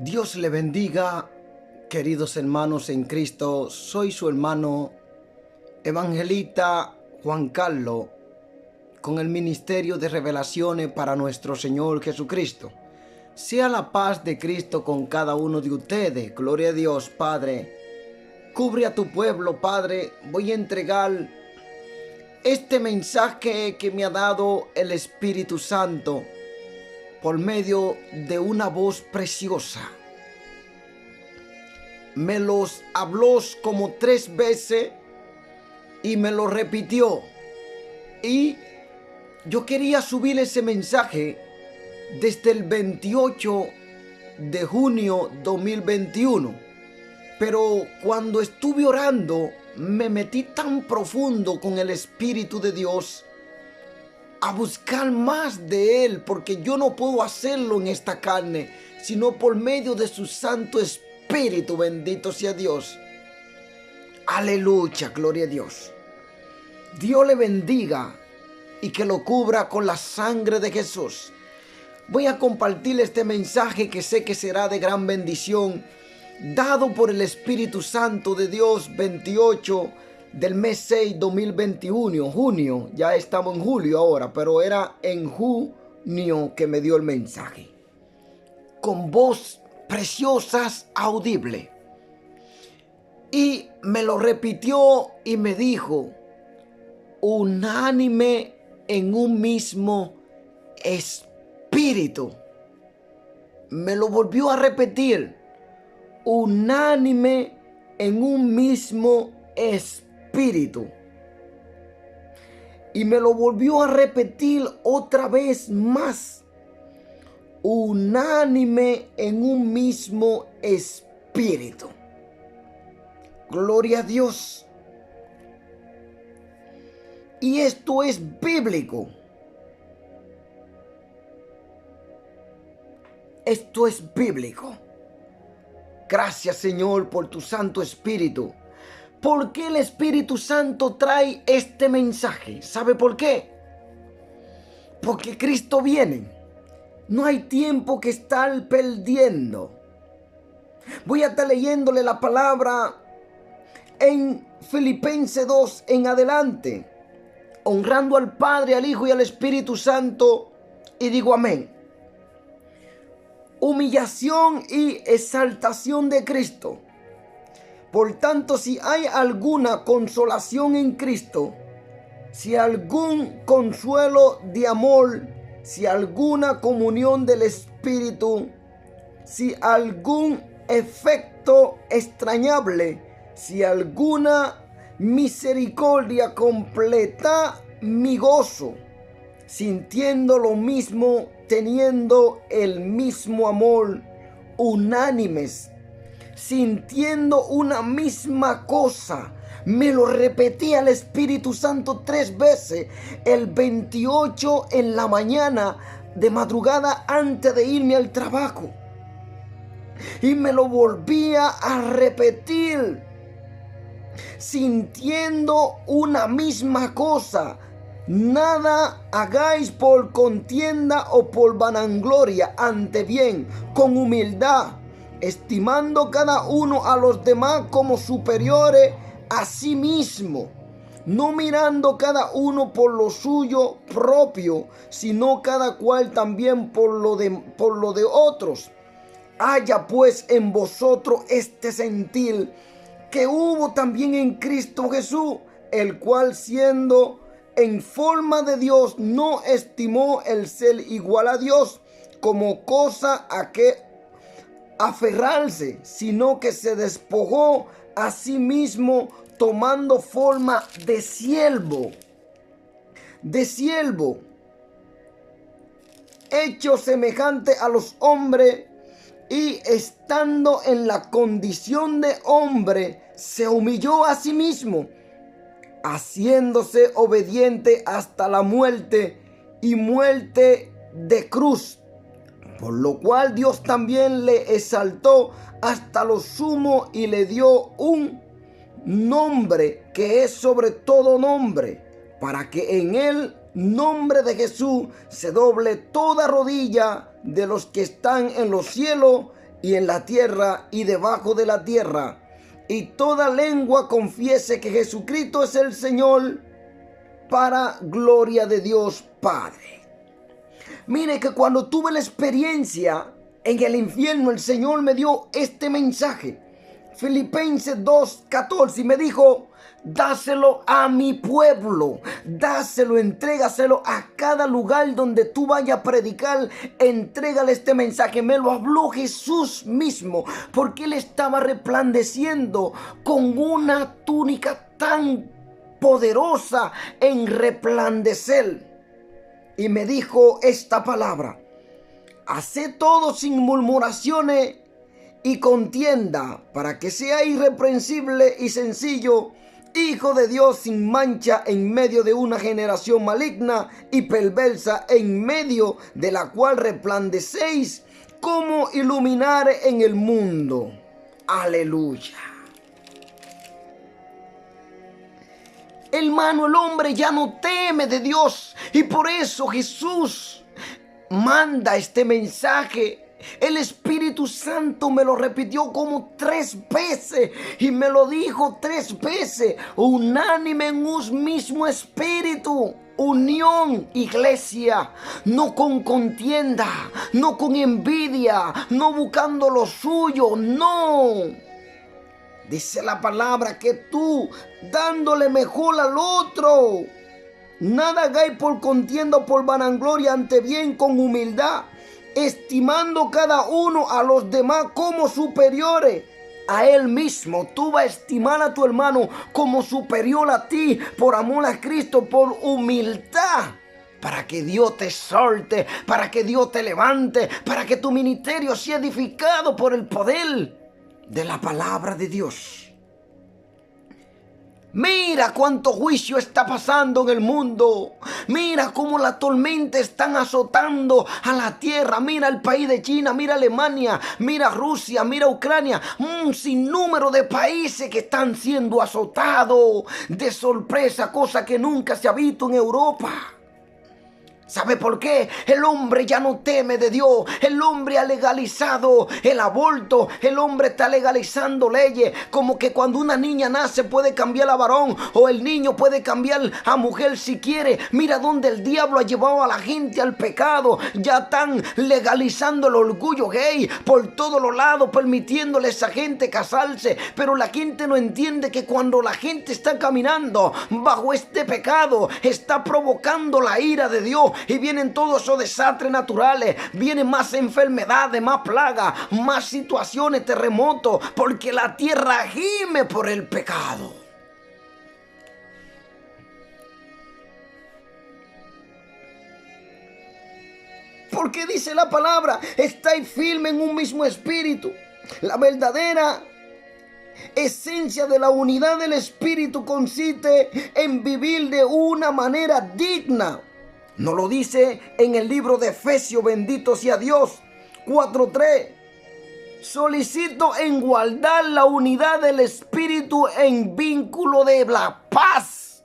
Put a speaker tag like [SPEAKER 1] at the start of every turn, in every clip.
[SPEAKER 1] Dios le bendiga, queridos hermanos en Cristo. Soy su hermano evangelista Juan Carlos, con el ministerio de revelaciones para nuestro Señor Jesucristo. Sea la paz de Cristo con cada uno de ustedes. Gloria a Dios, Padre. Cubre a tu pueblo, Padre. Voy a entregar este mensaje que me ha dado el Espíritu Santo por medio de una voz preciosa. Me los habló como 3 veces y me lo repitió. Y yo quería subir ese mensaje desde el 28 de junio 2021. Pero cuando estuve orando, me metí tan profundo con el Espíritu de Dios a buscar más de Él, porque yo no puedo hacerlo en esta carne, sino por medio de su Santo Espíritu. Bendito sea Dios. Aleluya, gloria a Dios. Dios le bendiga y que lo cubra con la sangre de Jesús. Voy a compartir este mensaje que sé que será de gran bendición, dado por el Espíritu Santo de Dios, 28 del mes 6, 2021, junio. Ya estamos en julio ahora, pero era en junio que me dio el mensaje. Con voz preciosas, audible. Y me lo repitió y me dijo: unánime en un mismo espíritu. Me lo volvió a repetir: unánime en un mismo espíritu. Y me lo volvió a repetir otra vez más: unánime en un mismo espíritu. Gloria a Dios. Y esto es bíblico. Esto es bíblico. Gracias, Señor, por tu Santo Espíritu. ¿Por qué el Espíritu Santo trae este mensaje? ¿Sabe por qué? Porque Cristo viene. No hay tiempo que estar perdiendo. Voy a estar leyéndole la palabra en Filipenses 2 en adelante, honrando al Padre, al Hijo y al Espíritu Santo, y digo amén. Humillación y exaltación de Cristo. Por tanto, si hay alguna consolación en Cristo, si algún consuelo de amor, si alguna comunión del Espíritu, si algún efecto extrañable, si alguna misericordia, completa mi gozo, sintiendo lo mismo, teniendo el mismo amor, unánimes, sintiendo una misma cosa. Me lo repetía el Espíritu Santo 3 veces, el 28 en la mañana, de madrugada, antes de irme al trabajo. Y me lo volvía a repetir, sintiendo una misma cosa. Nada hagáis por contienda o por vanagloria, ante bien, con humildad, estimando cada uno a los demás como superiores a sí mismo, no mirando cada uno por lo suyo propio, sino cada cual también por lo de otros. Haya pues en vosotros este sentir que hubo también en Cristo Jesús, el cual, siendo en forma de Dios, no estimó el ser igual a Dios como cosa a que aferrarse, sino que se despojó a sí mismo, tomando forma de siervo, hecho semejante a los hombres, y estando en la condición de hombre, se humilló a sí mismo, haciéndose obediente hasta la muerte, y muerte de cruz. Por lo cual Dios también le exaltó hasta lo sumo y le dio un nombre que es sobre todo nombre, para que en el nombre de Jesús se doble toda rodilla de los que están en los cielos y en la tierra y debajo de la tierra, y toda lengua confiese que Jesucristo es el Señor, para gloria de Dios Padre. Mire que cuando tuve la experiencia en el infierno, el Señor me dio este mensaje. Filipenses 2:14, y me dijo: dáselo a mi pueblo, dáselo, entrégaselo a cada lugar donde tú vayas a predicar, entrégale este mensaje. Me lo habló Jesús mismo, porque Él estaba resplandeciendo con una túnica tan poderosa en resplandecer. Y me dijo esta palabra: haced todo sin murmuraciones y contienda, para que sea irreprensible y sencillo, hijo de Dios sin mancha en medio de una generación maligna y perversa, en medio de la cual resplandecéis como iluminar en el mundo. Aleluya. Hermano, el hombre ya no teme de Dios, y por eso Jesús manda este mensaje. El Espíritu Santo me lo repitió como 3 veces, y me lo dijo 3 veces, unánime en un mismo espíritu. Unión, iglesia, no con contienda, no con envidia, no buscando lo suyo, no. Dice la palabra que tú dándole mejor al otro. Nada hagáis por contienda o por vanagloria, ante bien con humildad, estimando cada uno a los demás como superiores a él mismo. Tú vas a estimar a tu hermano como superior a ti, por amor a Cristo, por humildad, para que Dios te exalte, para que Dios te levante, para que tu ministerio sea edificado por el poder de la palabra de Dios. Mira cuánto juicio está pasando en el mundo. Mira cómo la tormenta están azotando a la tierra. Mira el país de China, mira Alemania, mira Rusia, mira Ucrania. Un sinnúmero de países que están siendo azotados de sorpresa, cosa que nunca se ha visto en Europa. ¿Sabe por qué? El hombre ya no teme de Dios. El hombre ha legalizado el aborto. El hombre está legalizando leyes como que cuando una niña nace puede cambiar a varón, o el niño puede cambiar a mujer si quiere. Mira dónde el diablo ha llevado a la gente al pecado. Ya están legalizando el orgullo gay por todos los lados, permitiéndole a esa gente casarse. Pero la gente no entiende que cuando la gente está caminando bajo este pecado, está provocando la ira de Dios. Y vienen todos esos desastres naturales, vienen más enfermedades, más plagas, más situaciones, terremotos, porque la tierra gime por el pecado. Porque dice la palabra: estáis firmes en un mismo espíritu. La verdadera esencia de la unidad del espíritu consiste en vivir de una manera digna. ¿No lo dice en el libro de Efesios, bendito sea Dios, 4:3? Solicito en guardar la unidad del espíritu en vínculo de la paz.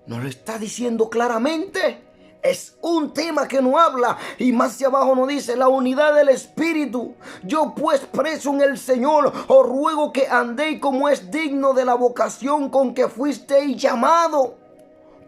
[SPEAKER 1] ¿No lo está diciendo claramente? Es un tema que no habla, y más hacia abajo nos dice la unidad del espíritu. Yo pues, preso en el Señor, os ruego que andéis como es digno de la vocación con que fuisteis llamado,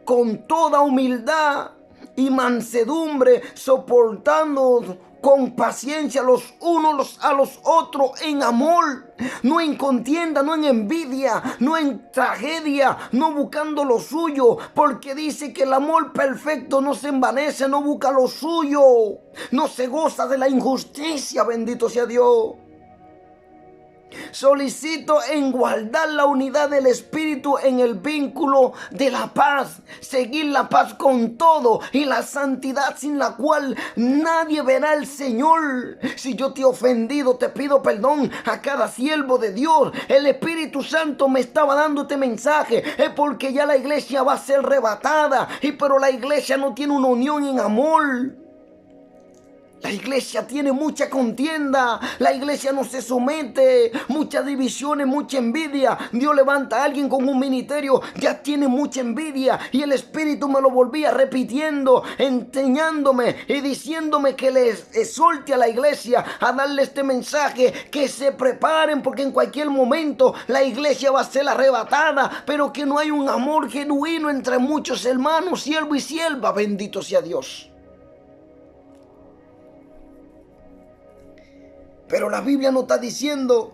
[SPEAKER 1] con toda humildad y mansedumbre, soportando con paciencia los unos a los otros en amor, no en contienda, no en envidia, no en tragedia, no buscando lo suyo, porque dice que el amor perfecto no se envanece, no busca lo suyo, no se goza de la injusticia, bendito sea Dios. Solicito en guardar la unidad del espíritu en el vínculo de la paz, seguir la paz con todo y la santidad, sin la cual nadie verá al Señor. Si yo te he ofendido, te pido perdón a cada siervo de Dios. El Espíritu Santo me estaba dando este mensaje, es porque ya la iglesia va a ser arrebatada, pero la iglesia no tiene una unión en amor. La iglesia tiene mucha contienda, la iglesia no se somete, muchas divisiones, mucha envidia. Dios levanta a alguien con un ministerio, ya tiene mucha envidia, y el Espíritu me lo volvía repitiendo, enseñándome y diciéndome que les exhorte a la iglesia a darle este mensaje, que se preparen porque en cualquier momento la iglesia va a ser arrebatada, pero que no hay un amor genuino entre muchos hermanos, siervo y sierva. Bendito sea Dios. Pero la Biblia nos está diciendo,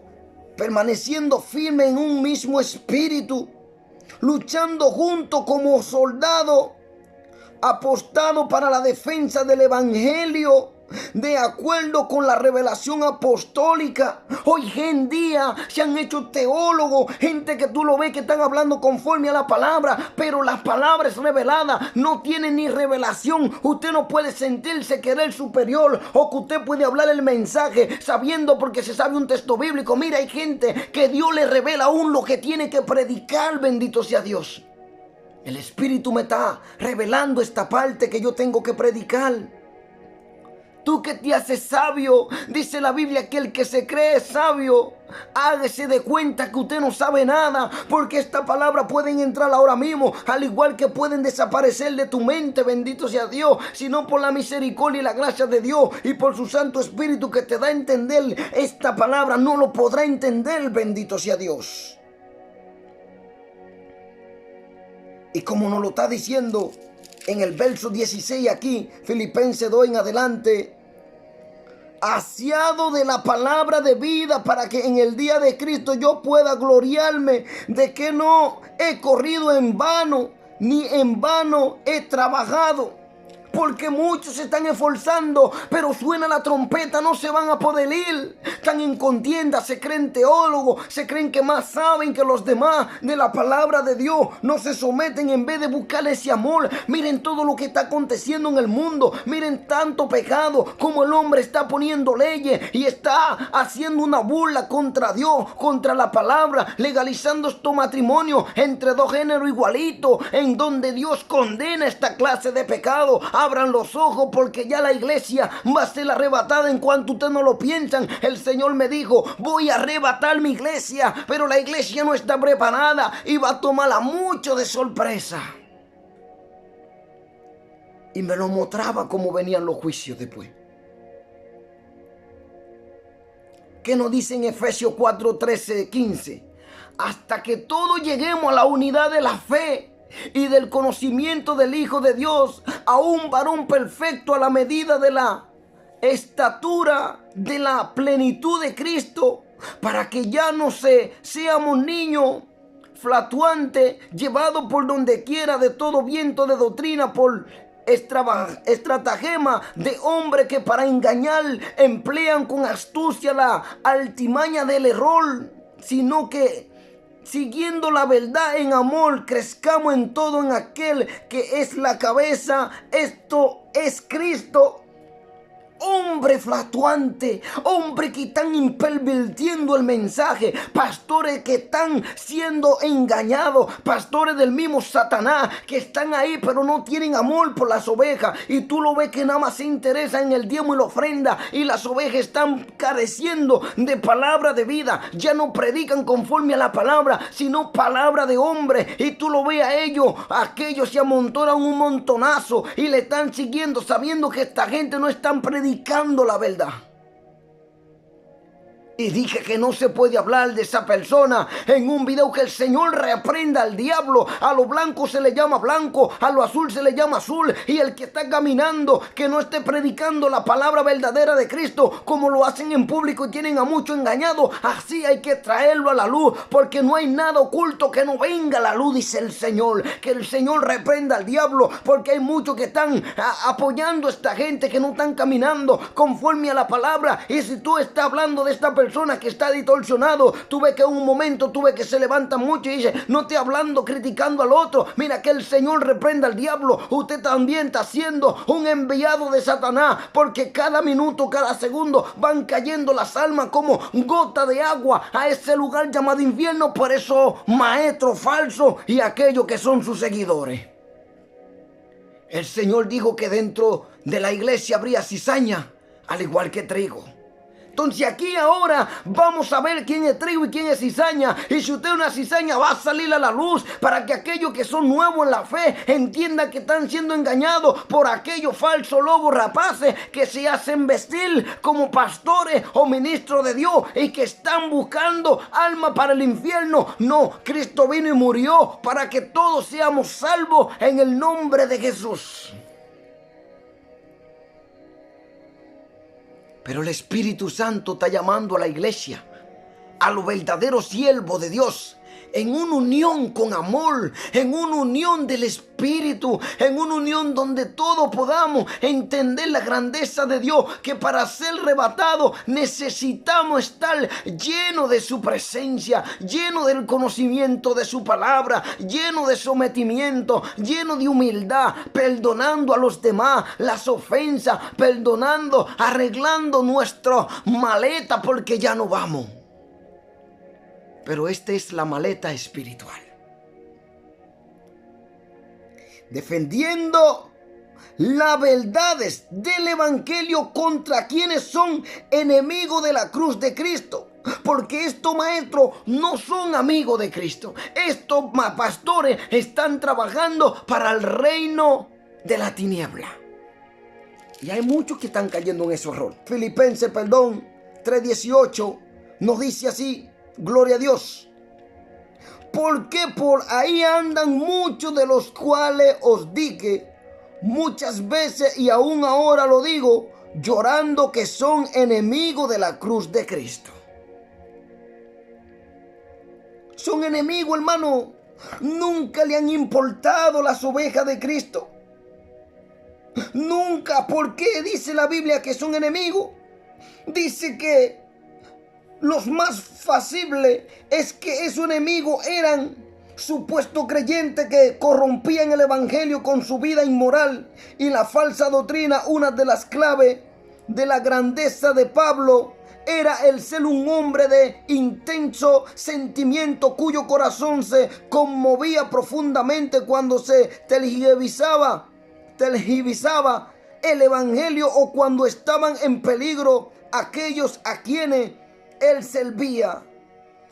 [SPEAKER 1] permaneciendo firme en un mismo espíritu, luchando juntos como soldados, apostados para la defensa del evangelio, de acuerdo con la revelación apostólica. Hoy en día se han hecho teólogos, gente que tú lo ves que están hablando conforme a la palabra, pero la palabra es revelada, no tiene ni revelación. Usted no puede sentirse querer superior, o que usted puede hablar el mensaje sabiendo porque se sabe un texto bíblico. Mira, hay gente que Dios le revela aún lo que tiene que predicar. Bendito sea Dios. El Espíritu me está revelando esta parte que yo tengo que predicar. Tú que te haces sabio, dice la Biblia que el que se cree sabio, hágase de cuenta que usted no sabe nada, porque esta palabra pueden entrar ahora mismo, al igual que pueden desaparecer de tu mente. Bendito sea Dios, sino por la misericordia y la gracia de Dios y por su Santo Espíritu que te da a entender esta palabra, no lo podrá entender. Bendito sea Dios. Y como nos lo está diciendo en el verso 16 aquí, Filipenses 2 en adelante, haciado de la palabra de vida, para que en el día de Cristo yo pueda gloriarme de que no he corrido en vano, ni en vano he trabajado. Porque muchos se están esforzando, pero suena la trompeta, no se van a poder ir. Están en contienda, se creen teólogos, se creen que más saben que los demás de la palabra de Dios. No se someten en vez de buscar ese amor. Miren todo lo que está aconteciendo en el mundo. Miren tanto pecado, como el hombre está poniendo leyes y está haciendo una burla contra Dios, contra la palabra, legalizando estos matrimonios entre dos géneros igualitos, en donde Dios condena esta clase de pecado. Abran los ojos, porque ya la iglesia va a ser arrebatada en cuanto ustedes no lo piensan. El Señor me dijo, voy a arrebatar mi iglesia, pero la iglesia no está preparada y va a tomarla mucho de sorpresa. Y me lo mostraba cómo venían los juicios después. ¿Qué nos dice en Efesios 4, 13, 15? Hasta que todos lleguemos a la unidad de la fe y del conocimiento del Hijo de Dios, a un varón perfecto a la medida de la estatura de la plenitud de Cristo, para que ya no seamos niños fluctuantes, llevados por donde quiera de todo viento de doctrina, por estratagema de hombres que para engañar emplean con astucia la altimaña del error, sino que siguiendo la verdad en amor, crezcamos en todo en aquel que es la cabeza, esto es Cristo. Hombre fluctuante, hombre que están pervirtiendo el mensaje, pastores que están siendo engañados, pastores del mismo Satanás que están ahí pero no tienen amor por las ovejas, y tú lo ves que nada más se interesa en el diezmo y la ofrenda, y las ovejas están careciendo de palabra de vida, ya no predican conforme a la palabra, sino palabra de hombre, y tú lo ves a ellos, aquellos se amontonan un montonazo y le están siguiendo sabiendo que esta gente no están predicando la verdad. Y dije que no se puede hablar de esa persona en un video, que el Señor reprenda al diablo. A lo blanco se le llama blanco, a lo azul se le llama azul. Y el que está caminando, que no esté predicando la palabra verdadera de Cristo, como lo hacen en público y tienen a muchos engañados, así hay que traerlo a la luz, porque no hay nada oculto que no venga a la luz, dice el Señor. Que el Señor reprenda al diablo, porque hay muchos que están apoyando a esta gente que no están caminando conforme a la palabra. Y si tú estás hablando de esta persona que está distorsionado, tú ves que en un momento que se levanta mucho y dice, no estoy hablando criticando al otro, mira, que el Señor reprenda al diablo. Usted también está siendo un enviado de Satanás, porque cada minuto, cada segundo van cayendo las almas como gota de agua a ese lugar llamado infierno por esos maestros falsos y aquellos que son sus seguidores. El Señor dijo que dentro de la iglesia habría cizaña, al igual que trigo. Entonces aquí ahora vamos a ver quién es trigo y quién es cizaña. Y si usted es una cizaña, va a salir a la luz para que aquellos que son nuevos en la fe entiendan que están siendo engañados por aquellos falsos lobos rapaces que se hacen vestir como pastores o ministros de Dios y que están buscando alma para el infierno. No, Cristo vino y murió para que todos seamos salvos en el nombre de Jesús. Pero el Espíritu Santo está llamando a la iglesia, a los verdaderos siervos de Dios, en una unión con amor, en una unión del Espíritu, en una unión donde todos podamos entender la grandeza de Dios, que para ser arrebatados necesitamos estar llenos de su presencia, llenos del conocimiento de su palabra, llenos de sometimiento, llenos de humildad, perdonando a los demás las ofensas, perdonando, arreglando nuestra maleta porque ya no vamos. Pero esta es la maleta espiritual. Defendiendo las verdades del evangelio contra quienes son enemigos de la cruz de Cristo. Porque estos maestros no son amigos de Cristo. Estos pastores están trabajando para el reino de la tiniebla. Y hay muchos que están cayendo en ese error. Filipenses 3:18 nos dice así. Gloria a Dios. Porque por ahí andan muchos de los cuales os dije muchas veces y aún ahora lo digo, llorando, que son enemigos de la cruz de Cristo. Son enemigos, hermano. Nunca le han importado las ovejas de Cristo. Nunca. ¿Por qué dice la Biblia que son enemigos? Dice que los más fáciles es que esos enemigos eran supuestos creyentes que corrompían el evangelio con su vida inmoral y la falsa doctrina. Una de las claves de la grandeza de Pablo era el ser un hombre de intenso sentimiento cuyo corazón se conmovía profundamente cuando se tergiversaba el evangelio o cuando estaban en peligro aquellos a quienes él servía.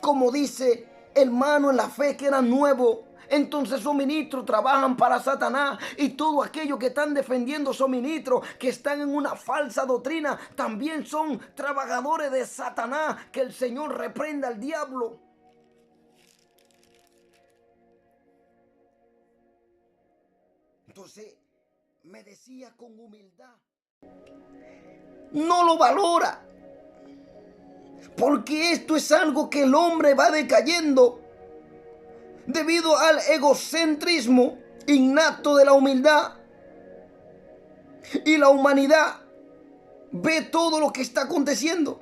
[SPEAKER 1] Como dice hermano en la fe que eran nuevos. Entonces esos ministros trabajan para Satanás, y todos aquellos que están defendiendo esos ministros que están en una falsa doctrina también son trabajadores de Satanás. Que el Señor reprenda al diablo. Entonces me decía con humildad, no lo valora, porque esto es algo que el hombre va decayendo debido al egocentrismo innato de la humildad. Y la humanidad ve todo lo que está aconteciendo.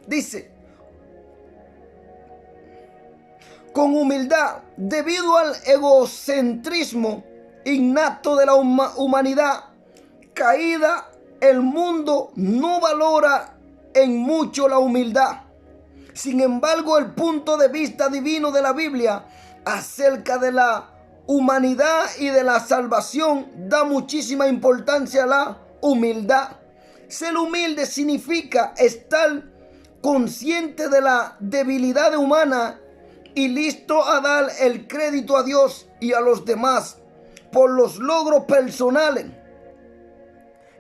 [SPEAKER 1] Dice, con humildad, debido al egocentrismo innato de la humanidad caída, el mundo no valora en mucho la humildad. Sin embargo, el punto de vista divino de la Biblia acerca de la humanidad y de la salvación da muchísima importancia a la humildad. Ser humilde significa estar consciente de la debilidad humana y listo a dar el crédito a Dios y a los demás por los logros personales.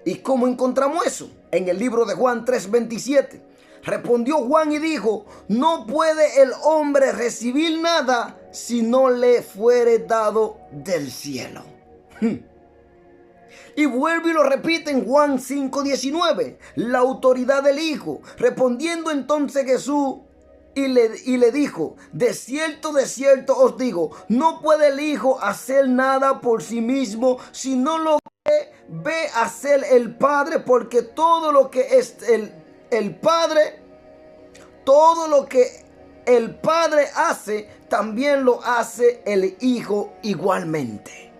[SPEAKER 1] ¿Y cómo encontramos eso? En el libro de Juan 3:27. Respondió Juan y dijo, no puede el hombre recibir nada si no le fuere dado del cielo. Y vuelve y lo repite en Juan 5:19. La autoridad del Hijo. Respondiendo entonces Jesús y le dijo, de cierto os digo, no puede el Hijo hacer nada por sí mismo, sino lo que ve hacer el Padre, porque todo lo que es el Padre, todo lo que el Padre hace, también lo hace el Hijo igualmente.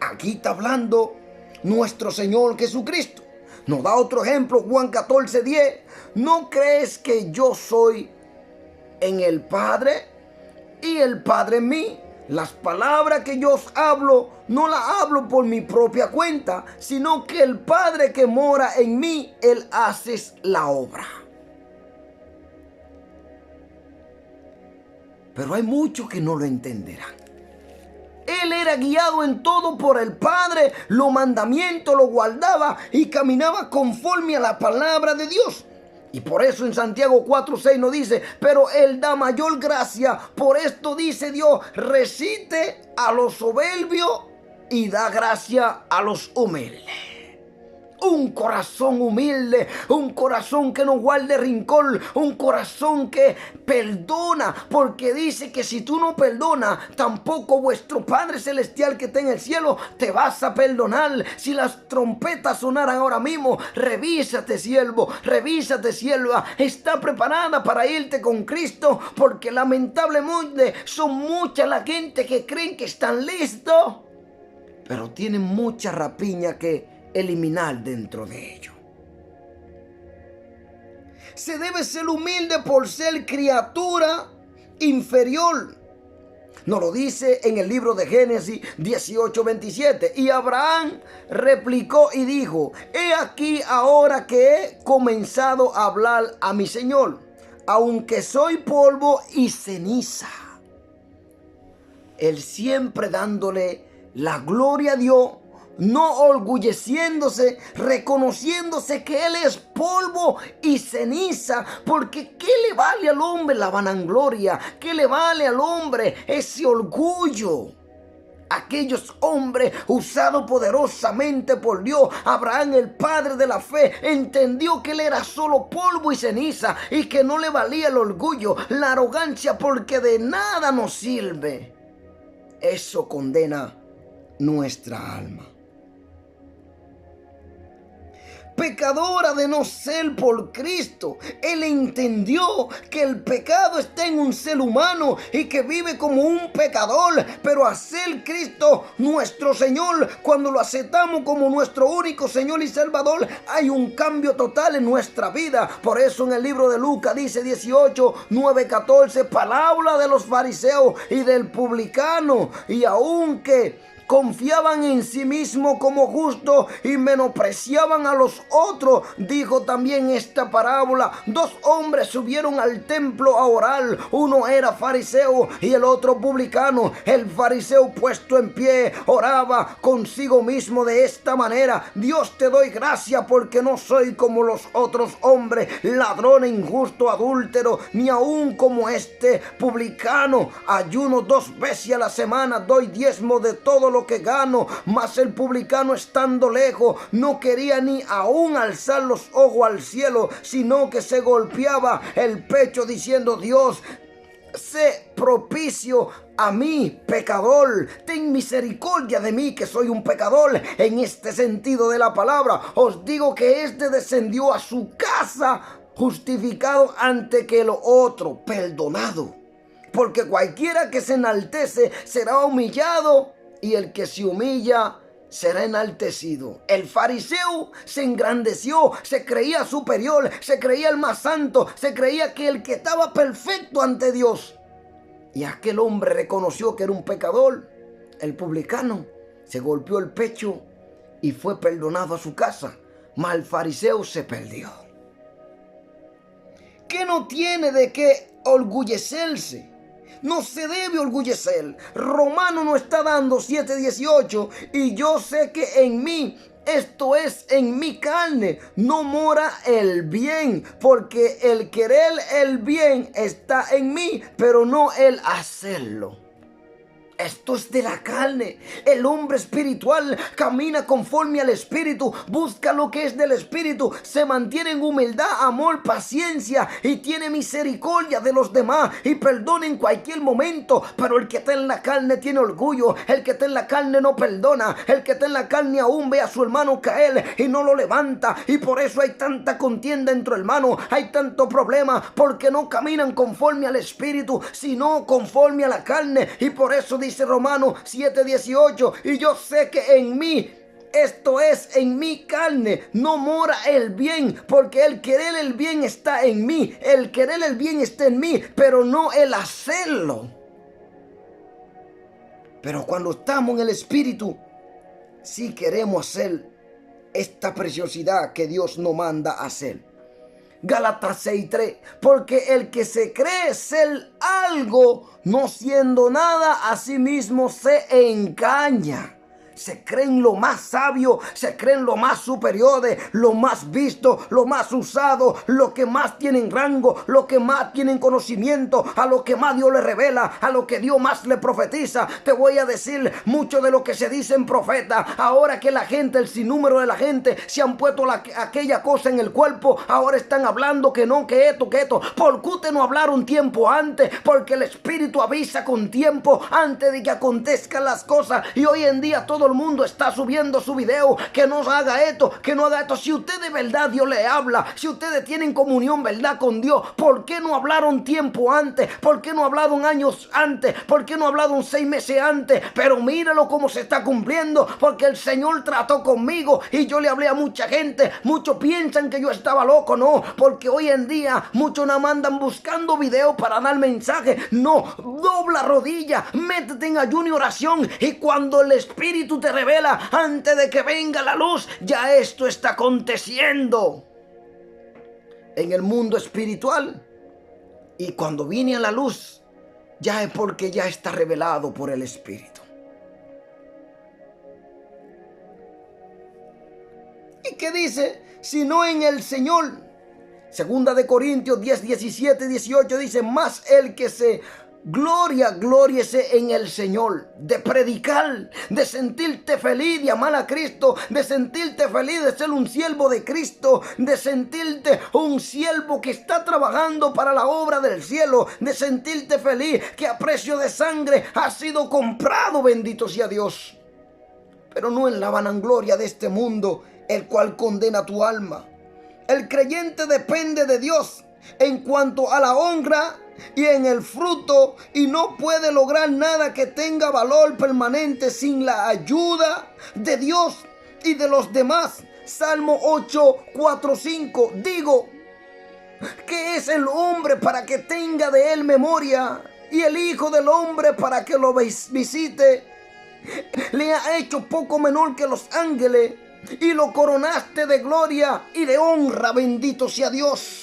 [SPEAKER 1] Aquí está hablando nuestro Señor Jesucristo. Nos da otro ejemplo, Juan 14:10. ¿No crees que yo soy en el Padre y el Padre en mí? Las palabras que yo os hablo, no las hablo por mi propia cuenta, sino que el Padre que mora en mí, Él hace la obra. Pero hay muchos que no lo entenderán. Él era guiado en todo por el Padre, los mandamientos los guardaba y caminaba conforme a la palabra de Dios. Y por eso en Santiago 4:6 nos dice, pero Él da mayor gracia. Por esto dice Dios, resiste a los soberbios y da gracia a los humildes. Un corazón humilde, un corazón que no guarde rencor, un corazón que perdona, porque dice que si tú no perdonas, tampoco vuestro Padre Celestial que está en el cielo te vas a perdonar. Si las trompetas sonaran ahora mismo, revísate, siervo, revísate, sierva, está preparada para irte con Cristo, porque lamentablemente son mucha la gente que creen que están listos, pero tienen mucha rapiña que eliminar dentro de ellos. Se debe ser humilde por ser criatura inferior. Nos lo dice en el libro de Génesis 18:27. Y Abraham replicó y dijo, he aquí ahora que he comenzado a hablar a mi Señor, aunque soy polvo y ceniza. Él siempre dándole la gloria a Dios, no orgulleciéndose, reconociéndose que Él es polvo y ceniza, porque ¿qué le vale al hombre la vanagloria? ¿Qué le vale al hombre ese orgullo? Aquellos hombres usados poderosamente por Dios, Abraham, el padre de la fe, entendió que él era solo polvo y ceniza y que no le valía el orgullo, la arrogancia, porque de nada nos sirve. Eso condena nuestra alma. Pecadora de no ser por Cristo. Él entendió que el pecado está en un ser humano y que vive como un pecador, pero a ser Cristo nuestro Señor, cuando lo aceptamos como nuestro único Señor y Salvador, hay un cambio total en nuestra vida. Por eso en el libro de Lucas dice 18:9-14, palabra de los fariseos y del publicano, y aunque confiaban en sí mismos como justos y menospreciaban a los otros, dijo también esta parábola. Dos hombres subieron al templo a orar. Uno era fariseo y el otro publicano. El fariseo, puesto en pie, oraba consigo mismo de esta manera: Dios, te doy gracias porque no soy como los otros hombres, ladrón, injusto, adúltero, ni aún como este publicano. Ayuno 2 veces a la semana, doy diezmo de todo lo que gano. Mas el publicano, estando lejos, no quería ni aún alzar los ojos al cielo, sino que se golpeaba el pecho diciendo: Dios, sé propicio a mí, pecador. Ten misericordia de mí, que soy un pecador. En este sentido de la palabra, os digo que este descendió a su casa justificado antes que el otro, perdonado. Porque cualquiera que se enaltece será humillado, y el que se humilla será enaltecido. El fariseo se engrandeció, se creía superior, se creía el más santo, se creía que el que estaba perfecto ante Dios. Y aquel hombre reconoció que era un pecador. El publicano se golpeó el pecho y fue perdonado a su casa, mas el fariseo se perdió. ¿Qué no tiene de qué orgullecerse? No se debe orgullecer. Romano nos está dando 7:18. Y yo sé que en mí, esto es, en mi carne, no mora el bien. Porque el querer el bien está en mí, pero no el hacerlo. Esto es de la carne. El hombre espiritual camina conforme al Espíritu, busca lo que es del Espíritu, se mantiene en humildad, amor, paciencia y tiene misericordia de los demás y perdona en cualquier momento. Pero el que está en la carne tiene orgullo, el que está en la carne no perdona, el que está en la carne aún ve a su hermano caer y no lo levanta, y por eso hay tanta contienda entre hermanos, hay tanto problema, porque no caminan conforme al Espíritu, sino conforme a la carne. Y por eso dice Romanos 7:18, y yo sé que en mí, esto es, en mi carne, no mora el bien, porque el querer el bien está en mí, el querer el bien está en mí, pero no el hacerlo. Pero cuando estamos en el Espíritu, sí queremos hacer esta preciosidad que Dios nos manda a hacer. Gálatas 6:3, porque el que se cree ser algo, no siendo nada, a sí mismo se engaña. Se creen lo más sabio, se creen lo más superiores, lo más visto, lo más usado, lo que más tienen rango, lo que más tienen conocimiento, a lo que más Dios le revela, a lo que Dios más le profetiza. Te voy a decir mucho de lo que se dice en profeta. Ahora que la gente, el sinnúmero de la gente se han puesto aquella cosa en el cuerpo, ahora están hablando que no, que esto, que esto. ¿Por qué usted no hablaron tiempo antes? Porque el Espíritu avisa con tiempo antes de que acontezcan las cosas. Y hoy en día todo el mundo está subiendo su video, que no haga esto, que no haga esto. Si usted de verdad Dios le habla, si ustedes tienen comunión verdad con Dios, ¿por qué no hablaron tiempo antes? ¿Por qué no hablaron años antes? ¿Por qué no hablaron 6 meses antes? Pero míralo cómo se está cumpliendo, porque el Señor trató conmigo y yo le hablé a mucha gente. Muchos piensan que yo estaba loco, no, porque hoy en día muchos nada más andan buscando videos para dar mensaje. No, dobla rodilla, métete en ayuno y oración, y cuando el Espíritu te revela antes de que venga la luz, ya esto está aconteciendo en el mundo espiritual. Y cuando viene a la luz, ya es porque ya está revelado por el Espíritu. ¿Y qué dice? Sino en el Señor. Segunda de Corintios 10, 17, 18 dice, más el que se glóriese en el Señor. De predicar, de sentirte feliz de amar a Cristo, de sentirte feliz de ser un siervo de Cristo, de sentirte un siervo que está trabajando para la obra del cielo, de sentirte feliz que a precio de sangre ha sido comprado, bendito sea Dios. Pero no en la vanagloria de este mundo, el cual condena tu alma. El creyente depende de Dios en cuanto a la honra y en el fruto, y no puede lograr nada que tenga valor permanente sin la ayuda de Dios y de los demás. Salmo 8, 4, 5. Digo, ¿qué es el hombre para que tenga de él memoria? Y el hijo del hombre para que lo visite. Le ha hecho poco menor que los ángeles, y lo coronaste de gloria y de honra, bendito sea Dios.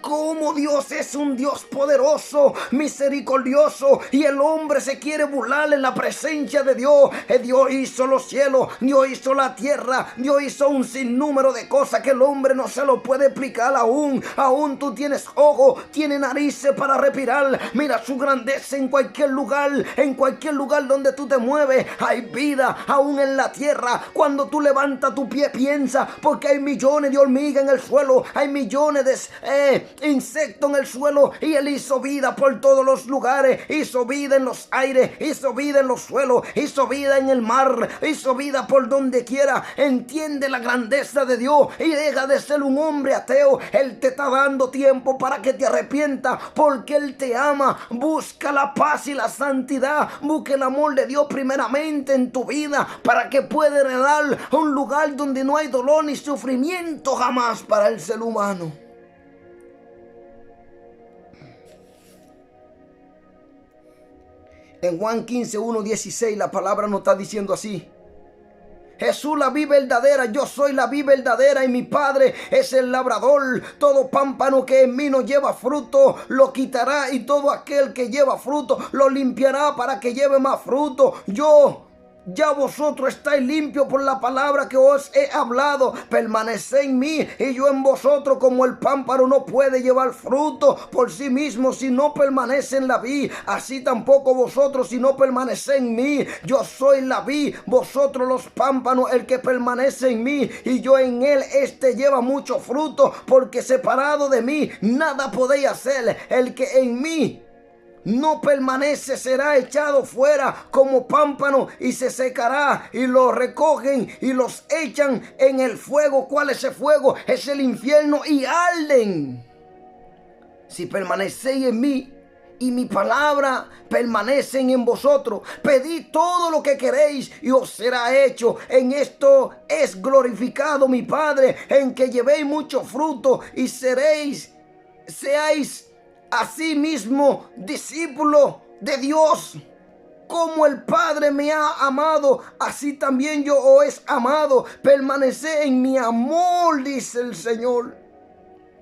[SPEAKER 1] Como Dios es un Dios poderoso, misericordioso, y el hombre se quiere burlar en la presencia de Dios. Dios hizo los cielos, Dios hizo la tierra, Dios hizo un sinnúmero de cosas que el hombre no se lo puede explicar aún. Aún tú tienes ojos, tienes narices para respirar. Mira su grandeza en cualquier lugar donde tú te mueves. Hay vida aún en la tierra. Cuando tú levantas tu pie, piensa, porque hay millones de hormigas en el suelo, hay millones de insectos en el suelo, y Él hizo vida por todos los lugares. Hizo vida en los aires, hizo vida en los suelos, hizo vida en el mar, hizo vida por donde quiera. Entiende la grandeza de Dios y deja de ser un hombre ateo. Él te está dando tiempo para que te arrepientas, porque Él te ama. Busca la paz y la santidad, busca el amor de Dios primeramente en tu vida, para que pueda heredar un lugar donde no hay dolor ni sufrimiento jamás para el ser humano. En Juan 15, 1, 16 la palabra nos está diciendo así: Jesús, la vid verdadera, yo soy la vid verdadera y mi Padre es el labrador. Todo pámpano que en mí no lleva fruto lo quitará, y todo aquel que lleva fruto lo limpiará para que lleve más fruto. Ya vosotros estáis limpios por la palabra que os he hablado. Permaneced en mí y yo en vosotros. Como el pámpano no puede llevar fruto por sí mismo si no permanece en la vid, así tampoco vosotros si no permaneced en mí. Yo soy la vid, vosotros los pámpanos. El que permanece en mí y yo en él, este lleva mucho fruto, porque separado de mí nada podéis hacer. El que en mí no permanece será echado fuera como pámpano y se secará, y los recogen y los echan en el fuego. ¿Cuál es ese fuego? Es el infierno, y arden. Si permanecéis en mí y mi palabra permanecen en vosotros, pedid todo lo que queréis y os será hecho. En esto es glorificado mi Padre, en que llevéis mucho fruto y seáis asimismo discípulo de Dios. como el Padre me ha amado, así también yo os he amado. Permaneced en mi amor, dice el Señor.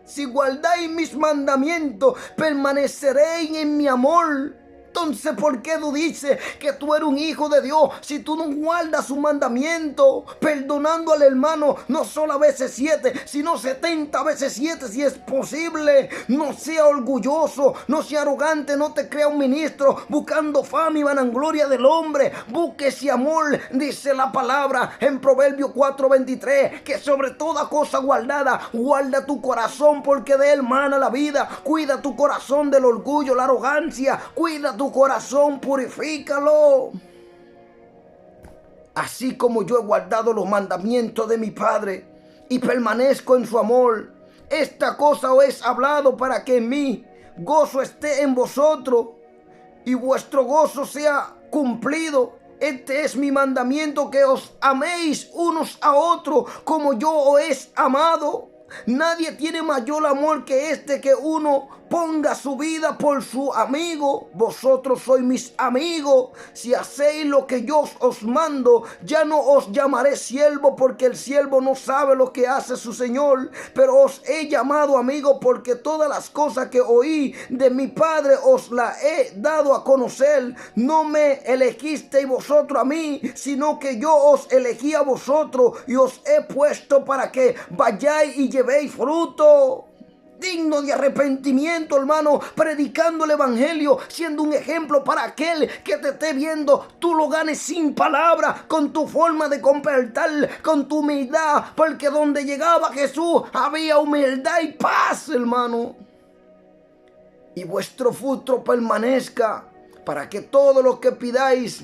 [SPEAKER 1] Si guardáis mis mandamientos, permaneceréis en mi amor. Entonces, ¿por qué tú dices que tú eres un hijo de Dios si tú no guardas su mandamiento? Perdonando al hermano, no solo a veces 7, sino 70 veces 7 si es posible. No sea orgulloso, no sea arrogante, no te crea un ministro buscando fama y vanagloria del hombre. Busque ese amor, dice la palabra en Proverbios 4:23, que sobre toda cosa guardada, guarda tu corazón porque de él mana la vida. Cuida tu corazón del orgullo, la arrogancia, cuida tu corazón, purifícalo. Así como yo he guardado los mandamientos de mi Padre y permanezco en su amor, esta cosa os he hablado para que en mí gozo esté en vosotros y vuestro gozo sea cumplido. Este es mi mandamiento, que os améis unos a otros como yo os he amado. Nadie tiene mayor amor que este, que uno ponga su vida por su amigo. Vosotros sois mis amigos si hacéis lo que yo os mando. Ya no os llamaré siervo, porque el siervo no sabe lo que hace su señor, pero os he llamado amigo, porque todas las cosas que oí de mi Padre os las he dado a conocer. No me elegisteis vosotros a mí, sino que yo os elegí a vosotros y os he puesto para que vayáis y llevéis fruto digno de arrepentimiento, hermano, predicando el evangelio, siendo un ejemplo para aquel que te esté viendo. Tú lo ganes sin palabras, con tu forma de comportar, con tu humildad, porque donde llegaba Jesús había humildad y paz, hermano. Y vuestro fruto permanezca, para que todo lo que pidáis,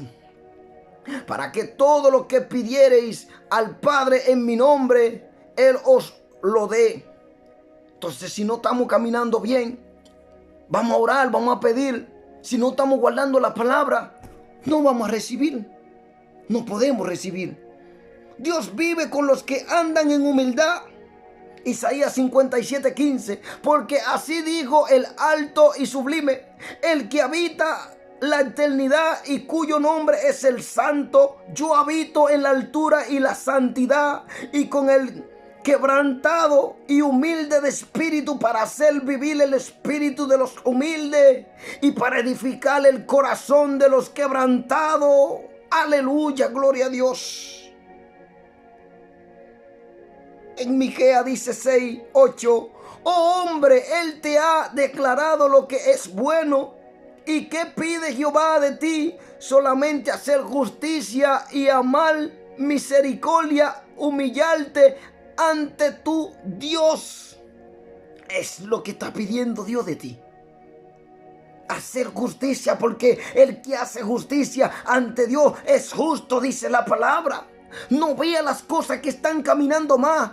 [SPEAKER 1] para que todo lo que pidiereis al Padre en mi nombre, Él os lo dé. Entonces, si no estamos caminando bien, vamos a orar, vamos a pedir. Si no estamos guardando la palabra, no vamos a recibir. No podemos recibir. Dios vive con los que andan en humildad. Isaías 57:15. Porque así dijo el alto y sublime, el que habita la eternidad y cuyo nombre es el Santo. Yo habito en la altura y la santidad, y con el quebrantado y humilde de espíritu, para hacer vivir el espíritu de los humildes y para edificar el corazón de los quebrantados. Aleluya, gloria a Dios. En Miqueas dice 6:8: oh hombre, él te ha declarado lo que es bueno. ¿Y qué pide Jehová de ti? Solamente hacer justicia y amar misericordia, humillarte ante tu Dios. Es lo que está pidiendo Dios de ti. Hacer justicia, porque el que hace justicia ante Dios es justo, dice la palabra. No vea las cosas que están caminando más.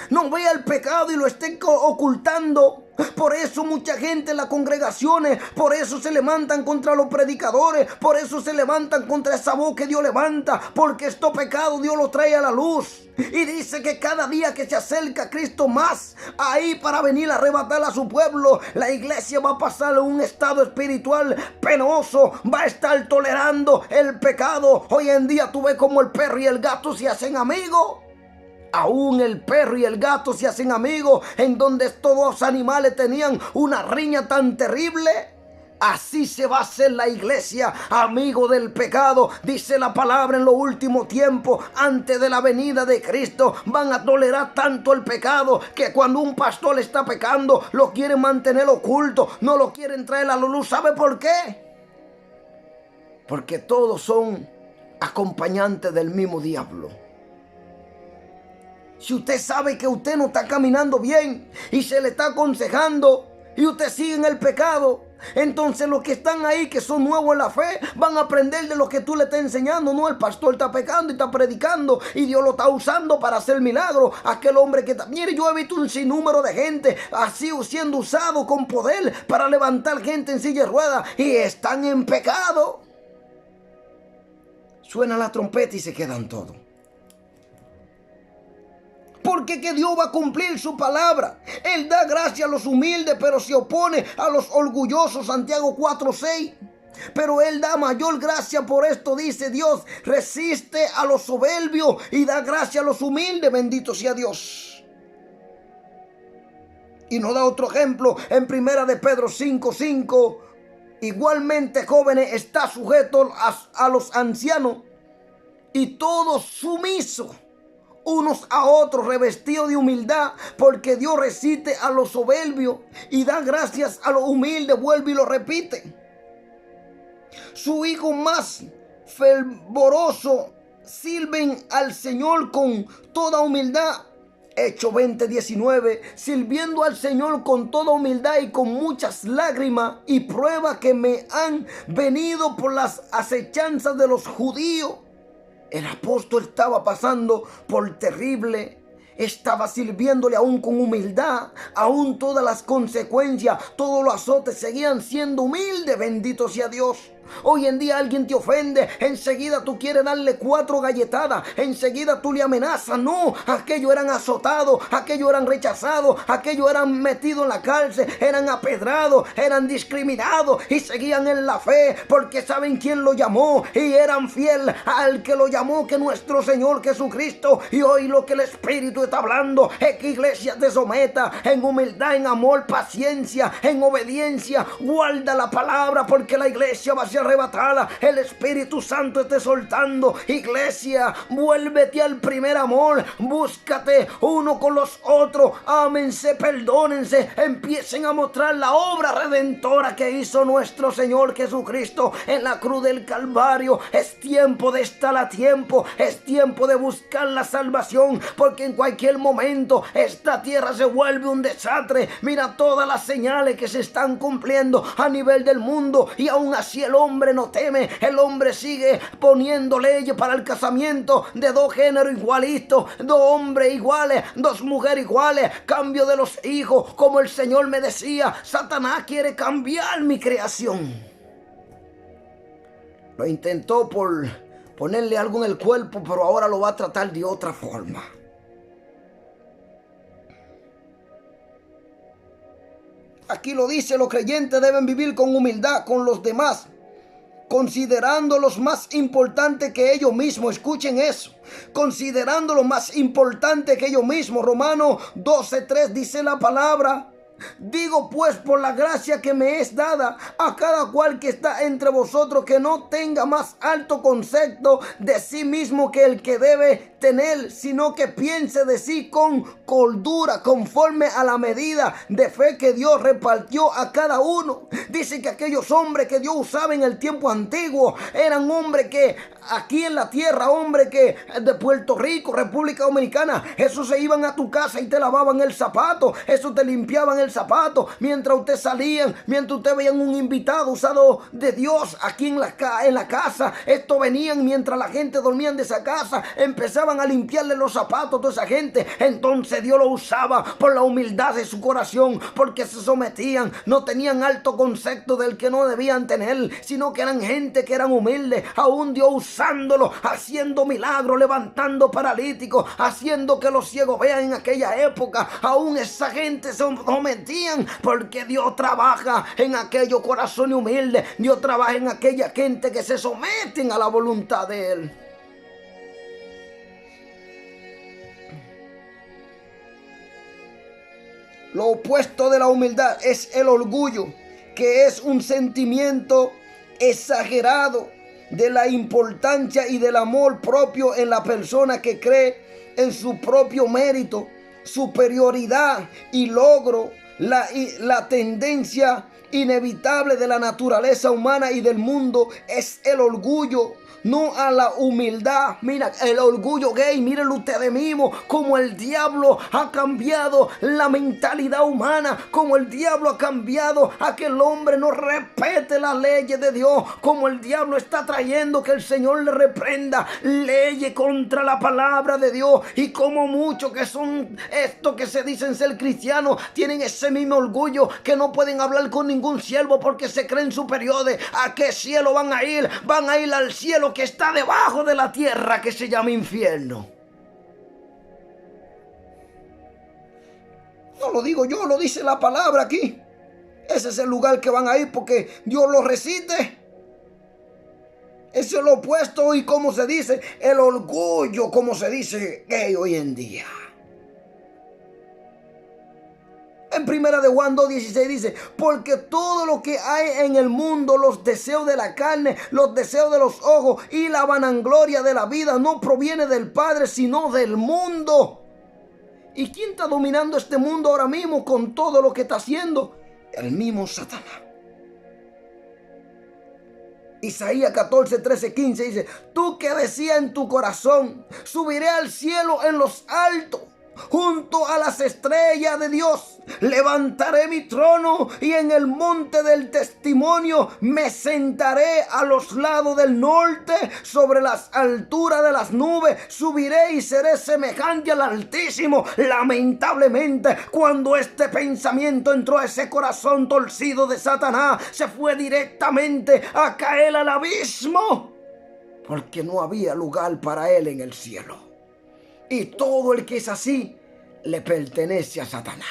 [SPEAKER 1] No vea el pecado y lo estén ocultando. Por eso mucha gente en las congregaciones, por eso se levantan contra los predicadores, por eso se levantan contra esa voz que Dios levanta, porque estos pecados Dios los trae a la luz. Y dice que cada día que se acerca a Cristo más, ahí para venir a arrebatar a su pueblo, la iglesia va a pasar en un estado espiritual penoso, va a estar tolerando el pecado. Hoy en día tú ves como el perro y el gato se hacen amigos. Aún el perro y el gato se hacen amigos, en donde estos dos animales tenían una riña tan terrible. Así se va a hacer la iglesia, amigo del pecado. Dice la palabra, en los últimos tiempos, antes de la venida de Cristo, van a tolerar tanto el pecado que cuando un pastor está pecando, lo quieren mantener oculto, no lo quieren traer a la luz. ¿Sabe por qué? Porque todos son acompañantes del mismo diablo. Si usted sabe que usted no está caminando bien y se le está aconsejando y usted sigue en el pecado, entonces los que están ahí, que son nuevos en la fe, van a aprender de lo que tú le estás enseñando. No, el pastor está pecando y está predicando y Dios lo está usando para hacer milagros. Aquel hombre que mire, yo he visto un sinnúmero de gente así siendo usado con poder para levantar gente en silla de ruedas y están en pecado. Suena la trompeta y se quedan todos. Porque que Dios va a cumplir su palabra. Él da gracia a los humildes, pero se opone a los orgullosos. Santiago 4:6. Pero Él da mayor gracia. Por esto dice Dios: resiste a los soberbios y da gracia a los humildes. Bendito sea Dios. Y nos da otro ejemplo en primera de Pedro 5:5. Igualmente, jóvenes, está sujeto a los ancianos, y todos sumisos unos a otros, revestidos de humildad, porque Dios resiste a los soberbios y da gracias a los humildes. Vuelve y lo repite. Su hijo más fervoroso sirven al Señor con toda humildad. Hechos 20:19, sirviendo al Señor con toda humildad y con muchas lágrimas y pruebas que me han venido por las acechanzas de los judíos. El apóstol estaba pasando por terrible. Estaba sirviéndole aún con humildad. Aún todas las consecuencias, todos los azotes seguían siendo humildes. Bendito sea Dios. Hoy en día alguien te ofende, enseguida tú quieres darle 4 galletadas, enseguida tú le amenazas. No, aquellos eran azotados, aquellos eran rechazados, aquellos eran metidos en la cárcel, eran apedrados, eran discriminados y seguían en la fe porque saben quién lo llamó y eran fiel al que lo llamó, que nuestro Señor Jesucristo. Y hoy lo que el Espíritu está hablando es que iglesia te someta en humildad, en amor, paciencia, en obediencia. Guarda la palabra porque la iglesia va a ser arrebatada. El Espíritu Santo esté soltando. Iglesia, vuélvete al primer amor. Búscate uno con los otros. Ámense, perdónense. Empiecen a mostrar la obra redentora que hizo nuestro Señor Jesucristo en la cruz del Calvario. Es tiempo de estar a tiempo. Es tiempo de buscar la salvación, porque en cualquier momento esta tierra se vuelve un desastre. Mira todas las señales que se están cumpliendo a nivel del mundo, y aún así el hombre no teme. El hombre sigue poniendo leyes para el casamiento de 2 géneros igualitos, 2 hombres iguales, 2 mujeres iguales, cambio de los hijos. Como el Señor me decía, Satanás quiere cambiar mi creación. Lo intentó por ponerle algo en el cuerpo, pero ahora lo va a tratar de otra forma. Aquí lo dice: los creyentes deben vivir con humildad con los demás, considerándolos más importante que ellos mismos. Escuchen eso: considerándolos más importante que ellos mismos. Romanos 12:3 dice la palabra: digo pues, por la gracia que me es dada, a cada cual que está entre vosotros, que no tenga más alto concepto de sí mismo que el que debe tener, sino que piense de sí con cordura, conforme a la medida de fe que Dios repartió a cada uno. Dice que aquellos hombres que Dios usaba en el tiempo antiguo eran hombres que aquí en la tierra, hombres que de Puerto Rico, República Dominicana, esos se iban a tu casa y te lavaban el zapato, esos te limpiaban el zapato mientras usted salían, mientras usted veían un invitado usado de Dios aquí en la casa. Estos venían mientras la gente dormía de esa casa, empezaban a limpiarle los zapatos a toda esa gente. Entonces Dios lo usaba por la humildad de su corazón, porque se sometían, no tenían alto concepto del que no debían tener, sino que eran gente que eran humildes. Aún Dios usándolo, haciendo milagros, levantando paralíticos, haciendo que los ciegos vean en aquella época. Aún esa gente se sometían, porque Dios trabaja en aquellos corazones humildes. Dios trabaja en aquella gente que se someten a la voluntad de Él. Lo opuesto de la humildad es el orgullo, que es un sentimiento exagerado de la importancia y del amor propio en la persona, que cree en su propio mérito, superioridad y logro. La tendencia inevitable de la naturaleza humana y del mundo es el orgullo, no a la humildad. Mira, el orgullo gay, mírenlo ustedes mismos, como el diablo ha cambiado la mentalidad humana, como el diablo ha cambiado a que el hombre no respete las leyes de Dios, como el diablo está trayendo que el Señor le reprenda leyes contra la palabra de Dios. Y como muchos que son estos que se dicen ser cristianos tienen ese mismo orgullo, que no pueden hablar con ningún siervo porque se creen superiores. ¿A qué cielo van a ir? Van a ir al cielo que está debajo de la tierra, que se llama infierno. No lo digo yo, lo dice la palabra aquí. Ese es el lugar que van a ir, porque Dios lo resiste. Es el opuesto y como se dice, el orgullo, como se dice hoy en día. En primera de Juan 2:16 dice, porque todo lo que hay en el mundo, los deseos de la carne, los deseos de los ojos y la vanagloria de la vida no proviene del Padre, sino del mundo. ¿Y quién está dominando este mundo ahora mismo con todo lo que está haciendo? El mismo Satanás. Isaías 14, 13, 15 dice, tú que decías en tu corazón, subiré al cielo en los altos, junto a las estrellas de Dios, levantaré mi trono y en el monte del testimonio me sentaré a los lados del norte, sobre las alturas de las nubes, subiré y seré semejante al Altísimo. Lamentablemente, cuando este pensamiento entró a ese corazón torcido de Satanás, se fue directamente a caer al abismo, porque no había lugar para él en el cielo. Y todo el que es así le pertenece a Satanás.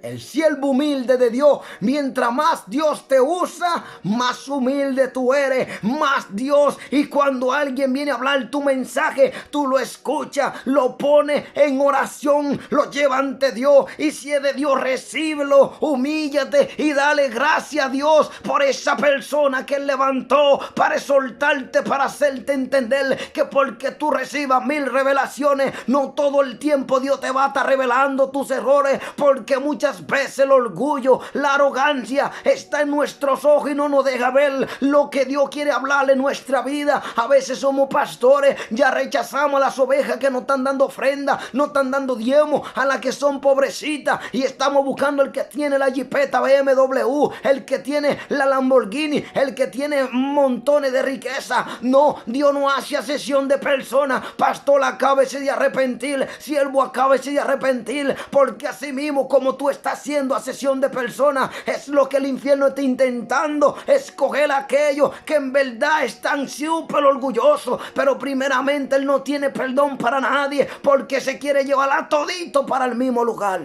[SPEAKER 1] El siervo humilde de Dios, mientras más Dios te usa, más humilde tú eres, más Dios. Y cuando alguien viene a hablar tu mensaje, tú lo escuchas, lo pones en oración, lo lleva ante Dios. Y si es de Dios, recíbelo, humíllate y dale gracias a Dios por esa persona que Él levantó para exhortarte, para hacerte entender que porque tú recibas 1000 revelaciones, no todo el tiempo Dios te va a estar revelando tus errores, porque muchas veces el orgullo, la arrogancia está en nuestros ojos y no nos deja ver lo que Dios quiere hablar en nuestra vida. A veces somos pastores, ya rechazamos a las ovejas que no están dando ofrenda, no están dando diezmo, a las que son pobrecitas, y estamos buscando el que tiene la jipeta BMW, el que tiene la Lamborghini, el que tiene montones de riqueza. No, Dios no hace asesión de personas. Pastor, acábese de arrepentir, siervo, acábese de arrepentir, porque así mismo como tú estás haciendo asesión de personas, es lo que el infierno está intentando, escoger a aquellos que en verdad están súper orgullosos, pero primeramente Él no tiene perdón para nadie, porque se quiere llevar a todito para el mismo lugar.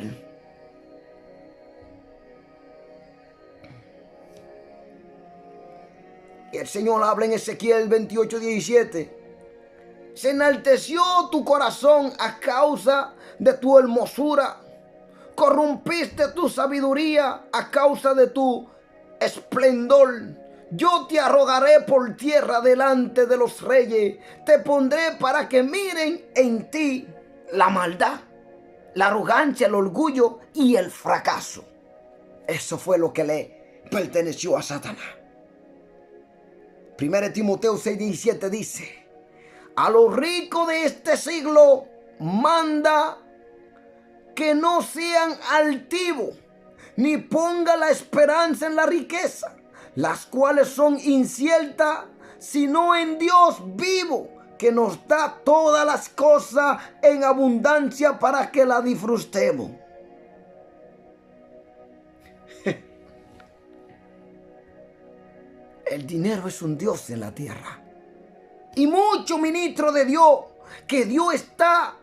[SPEAKER 1] Y el Señor habla en Ezequiel 28:17. Se enalteció tu corazón a causa de tu hermosura, corrompiste tu sabiduría a causa de tu esplendor. Yo te arrogaré por tierra delante de los reyes, te pondré para que miren en ti la maldad, la arrogancia, el orgullo y el fracaso. Eso fue lo que le perteneció a Satanás. 1 Timoteo 6:17 dice, a los ricos de este siglo manda que no sean altivos, ni ponga la esperanza en la riqueza, las cuales son inciertas, sino en Dios vivo, que nos da todas las cosas en abundancia para que la disfrutemos. El dinero es un Dios en la tierra. Y muchos ministros de Dios que Dios estaba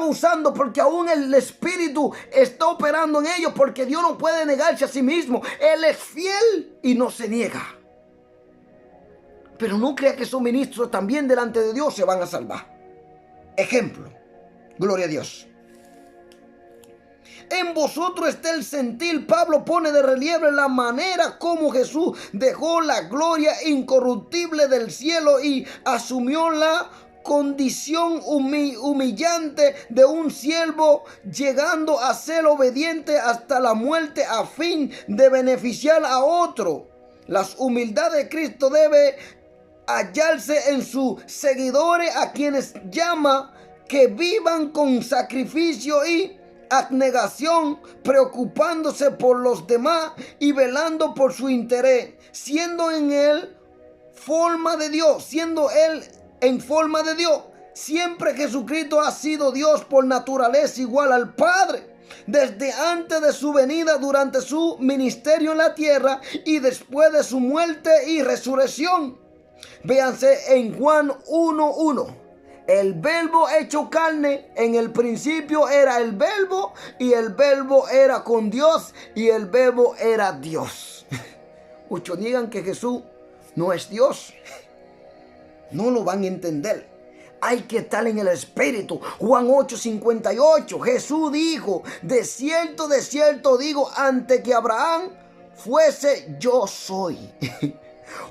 [SPEAKER 1] usando, porque aún el Espíritu está operando en ellos, porque Dios no puede negarse a sí mismo. Él es fiel y no se niega. Pero no crea que esos ministros también delante de Dios se van a salvar. Ejemplo, gloria a Dios. En vosotros está el sentir. Pablo pone de relieve la manera como Jesús dejó la gloria incorruptible del cielo y asumió la condición humillante de un siervo, llegando a ser obediente hasta la muerte a fin de beneficiar a otro. La humildad de Cristo debe hallarse en sus seguidores, a quienes llama que vivan con sacrificio y abnegación, preocupándose por los demás y velando por su interés, siendo él en forma de Dios. Siempre Jesucristo ha sido Dios por naturaleza, igual al Padre, desde antes de su venida, durante su ministerio en la tierra y después de su muerte y resurrección. Véanse en Juan 1:1. El verbo hecho carne, en el principio era el verbo, y el verbo era con Dios, y el verbo era Dios. Muchos niegan que Jesús no es Dios. No lo van a entender. Hay que estar en el Espíritu. Juan 8:58. Jesús dijo, de cierto digo, antes que Abraham fuese, yo soy.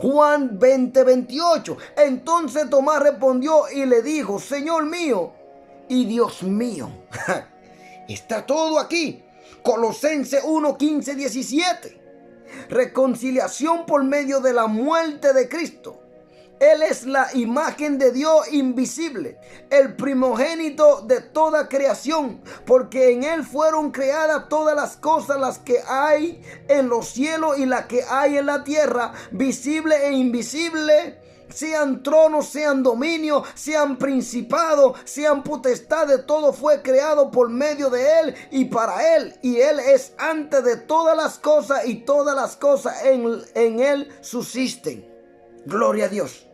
[SPEAKER 1] Juan 20:28. Entonces Tomás respondió y le dijo, Señor mío y Dios mío. Está todo aquí. Colosenses 1:15-17. Reconciliación por medio de la muerte de Cristo. Él es la imagen de Dios invisible, el primogénito de toda creación, porque en Él fueron creadas todas las cosas, las que hay en los cielos y las que hay en la tierra, visible e invisible, sean tronos, sean dominios, sean principados, sean potestades, todo fue creado por medio de Él y para Él. Y Él es antes de todas las cosas y todas las cosas en Él subsisten. Gloria a Dios.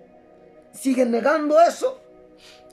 [SPEAKER 1] ¿Siguen negando eso?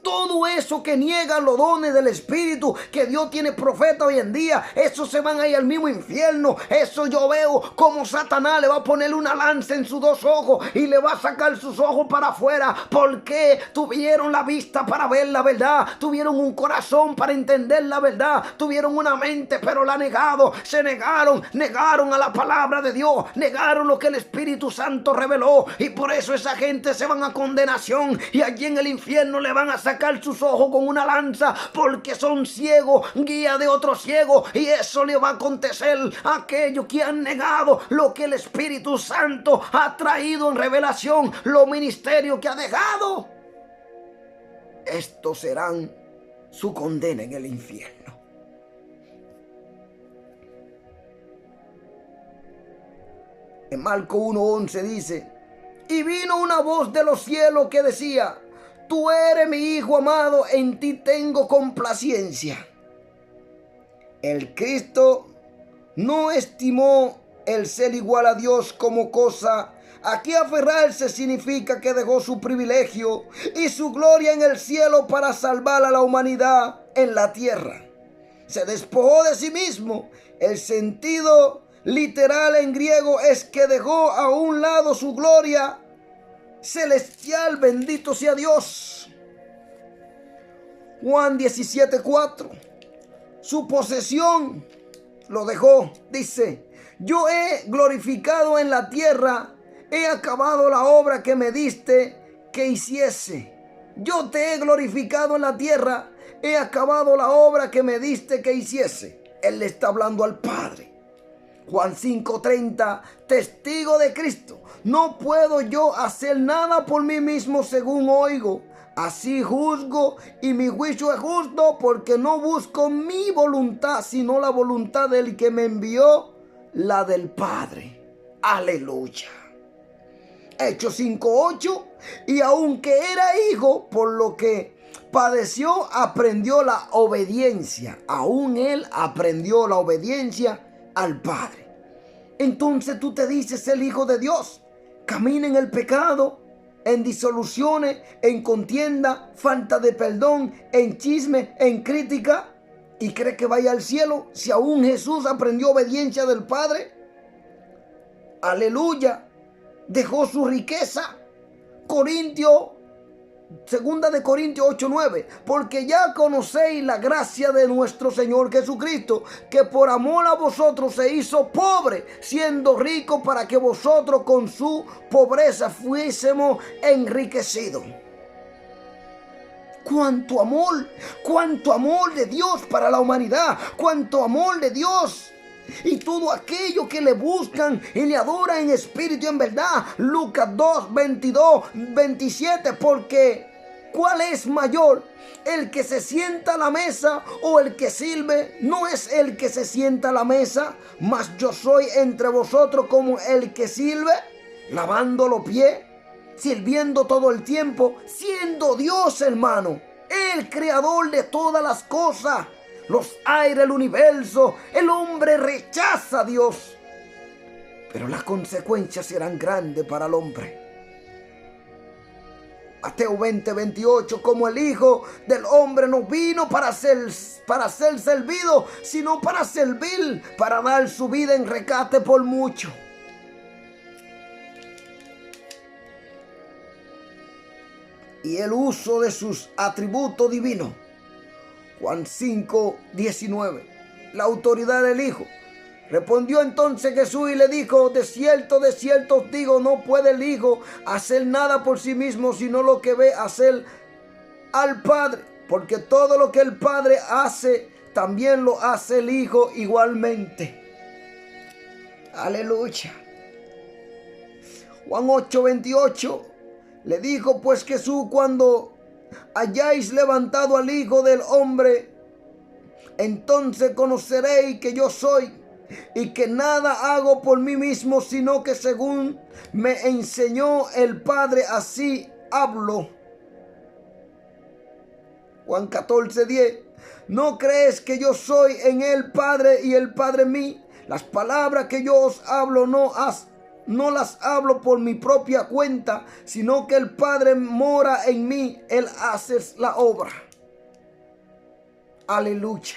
[SPEAKER 1] Todo eso que niegan los dones del Espíritu, que Dios tiene profeta hoy en día, esos se van a ir al mismo infierno. Eso yo veo como Satanás le va a poner una lanza en sus dos ojos y le va a sacar sus ojos para afuera, porque tuvieron la vista para ver la verdad, tuvieron un corazón para entender la verdad, tuvieron una mente pero la negado, se negaron a la palabra de Dios, negaron lo que el Espíritu Santo reveló, y por eso esa gente se van a condenación y allí en el infierno le van a sacar sus ojos con una lanza, porque son ciegos, guía de otros ciegos, y eso le va a acontecer a aquellos que han negado lo que el Espíritu Santo ha traído en revelación, los ministerios que ha dejado. Estos serán su condena en el infierno. En Marcos 1:11 dice, y vino una voz de los cielos que decía, tú eres mi Hijo amado, en ti tengo complacencia. El Cristo no estimó el ser igual a Dios como cosa a que aferrarse. Significa que dejó su privilegio y su gloria en el cielo para salvar a la humanidad en la tierra. Se despojó de sí mismo. El sentido literal en griego es que dejó a un lado su gloria celestial, bendito sea Dios. Juan 17:4. Su posesión lo dejó. Dice, yo he glorificado en la tierra, he acabado la obra que me diste que hiciese. Yo te he glorificado en la tierra, he acabado la obra que me diste que hiciese. Él le está hablando al Padre. Juan 5:30, testigo de Cristo. No puedo yo hacer nada por mí mismo según oigo. Así juzgo y mi juicio es justo, porque no busco mi voluntad, sino la voluntad del que me envió, la del Padre. Aleluya. Hechos 5:8, y aunque era hijo, por lo que padeció, aprendió la obediencia. Aún él aprendió la obediencia al Padre. Entonces tú te dices el Hijo de Dios, camina en el pecado, en disoluciones, en contienda, falta de perdón, en chisme, en crítica, y cree que vaya al cielo si aún Jesús aprendió obediencia del Padre. Aleluya. Dejó su riqueza. Segunda de Corintios 8:9, porque ya conocéis la gracia de nuestro Señor Jesucristo, que por amor a vosotros se hizo pobre, siendo rico, para que vosotros con su pobreza fuésemos enriquecidos. Cuánto amor de Dios para la humanidad, cuánto amor de Dios. Y todo aquello que le buscan y le adoran en espíritu y en verdad. Lucas 2:22-27. Porque ¿cuál es mayor? ¿El que se sienta a la mesa o el que sirve? No es el que se sienta a la mesa, mas yo soy entre vosotros como el que sirve, lavando los pies, sirviendo todo el tiempo, siendo Dios, hermano, el creador de todas las cosas. Los aires, el universo, el hombre rechaza a Dios, pero las consecuencias serán grandes para el hombre. Mateo 20:28, como el Hijo del Hombre no vino para ser servido, sino para servir, para dar su vida en rescate por mucho. y el uso de sus atributos divinos. Juan 5:19. La autoridad del Hijo. Respondió entonces Jesús y le dijo: de cierto os digo, no puede el Hijo hacer nada por sí mismo, sino lo que ve hacer al Padre, porque todo lo que el Padre hace, también lo hace el Hijo igualmente. Aleluya. Juan 8:28 le dijo pues Jesús: cuando hayáis levantado al Hijo del Hombre, entonces conoceréis que yo soy, y que nada hago por mí mismo, sino que según me enseñó el Padre, así hablo. Juan 14:10. ¿No crees que yo soy en el Padre y el Padre en mí? Las palabras que yo os hablo no las hablo por mi propia cuenta, sino que el Padre mora en mí, Él hace la obra. Aleluya.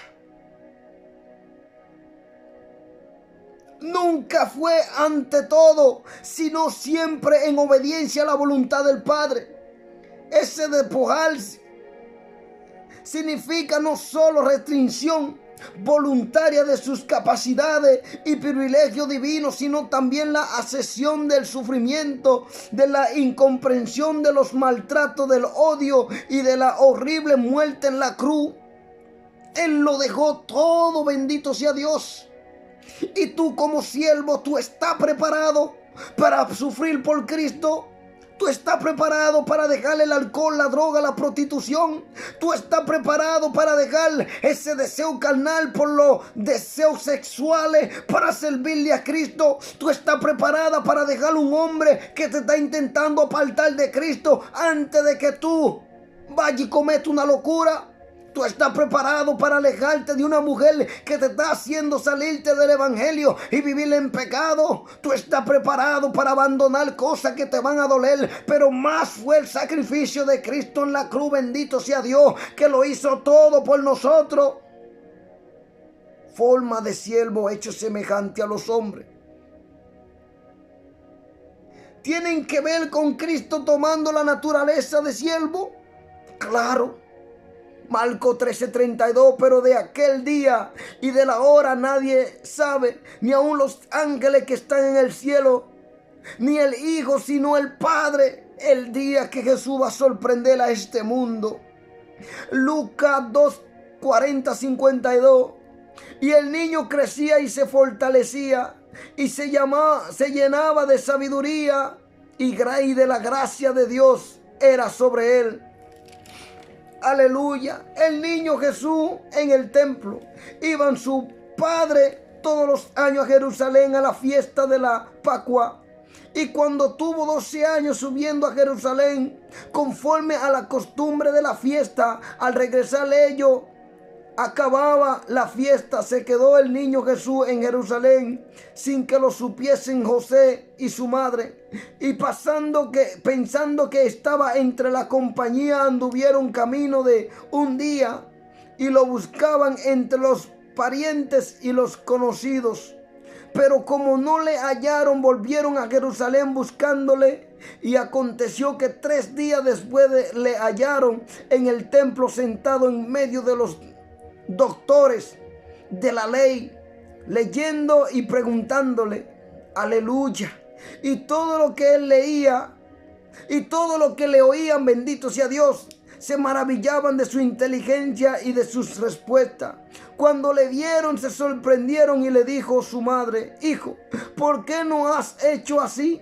[SPEAKER 1] Nunca fue ante todo, sino siempre en obediencia a la voluntad del Padre. Ese despojarse significa no solo restricción voluntaria de sus capacidades y privilegios divinos, sino también la asesión del sufrimiento, de la incomprensión, de los maltratos, del odio y de la horrible muerte en la cruz. Él lo dejó todo, bendito sea Dios. Y tú como siervo, tú estás preparado para sufrir por Cristo. Tú estás preparado para dejar el alcohol, la droga, la prostitución. Tú estás preparado para dejar ese deseo carnal por los deseos sexuales, para servirle a Cristo. Tú estás preparada para dejar un hombre que te está intentando apartar de Cristo antes de que tú vayas y cometas una locura. Tú estás preparado para alejarte de una mujer que te está haciendo salirte del evangelio y vivir en pecado. Tú estás preparado para abandonar cosas que te van a doler. Pero más fue el sacrificio de Cristo en la cruz, bendito sea Dios, que lo hizo todo por nosotros. Forma de siervo hecho semejante a los hombres. ¿Tienen que ver con Cristo tomando la naturaleza de siervo? Claro. Marcos 13:32, pero de aquel día y de la hora nadie sabe, ni aun los ángeles que están en el cielo, ni el Hijo, sino el Padre, el día que Jesús va a sorprender a este mundo. Lucas 2:40-52. Y el niño crecía y se fortalecía y se llenaba de sabiduría, y de la gracia de Dios era sobre él. Aleluya. El niño Jesús en el templo. Iban su padre todos los años a Jerusalén a la fiesta de la Pascua. Y cuando tuvo 12 años subiendo a Jerusalén, conforme a la costumbre de la fiesta, al regresar ellos, acababa la fiesta, se quedó el niño Jesús en Jerusalén sin que lo supiesen José y su madre. Y pensando que estaba entre la compañía, anduvieron camino de un día y lo buscaban entre los parientes y los conocidos. Pero como no le hallaron, volvieron a Jerusalén buscándole. Y aconteció que 3 días después le hallaron en el templo sentado en medio de los doctores de la ley, leyendo y preguntándole. Aleluya. Y todo lo que él leía y todo lo que le oían, bendito sea Dios, se maravillaban de su inteligencia y de sus respuestas. Cuando le vieron, se sorprendieron, y le dijo su madre: Hijo, ¿por qué no has hecho así?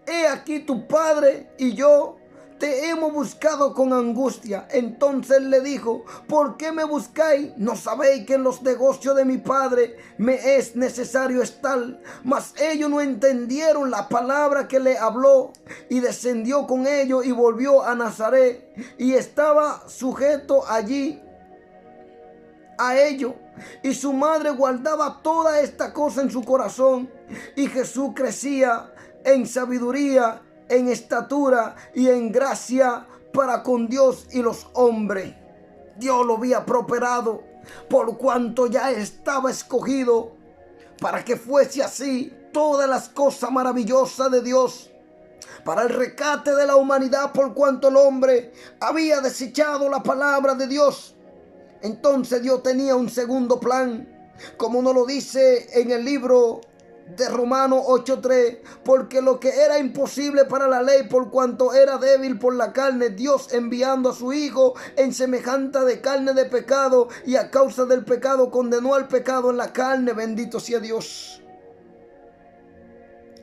[SPEAKER 1] He aquí tu padre y yo te hemos buscado con angustia. Entonces le dijo: ¿por qué me buscáis? ¿No sabéis que en los negocios de mi padre me es necesario estar? Mas ellos no entendieron la palabra que le habló. Y descendió con ellos y volvió a Nazaret, y estaba sujeto allí a ello. Y su madre guardaba toda esta cosa en su corazón. Y Jesús crecía en sabiduría, en estatura y en gracia para con Dios y los hombres. Dios lo había prosperado, por cuanto ya estaba escogido para que fuese así. Todas las cosas maravillosas de Dios para el rescate de la humanidad, por cuanto el hombre había desechado la palabra de Dios. Entonces Dios tenía un segundo plan, como nos lo dice en el libro de Romanos 8:3, porque lo que era imposible para la ley, por cuanto era débil por la carne, Dios enviando a su Hijo en semejanza de carne de pecado, y a causa del pecado condenó al pecado en la carne. Bendito sea Dios.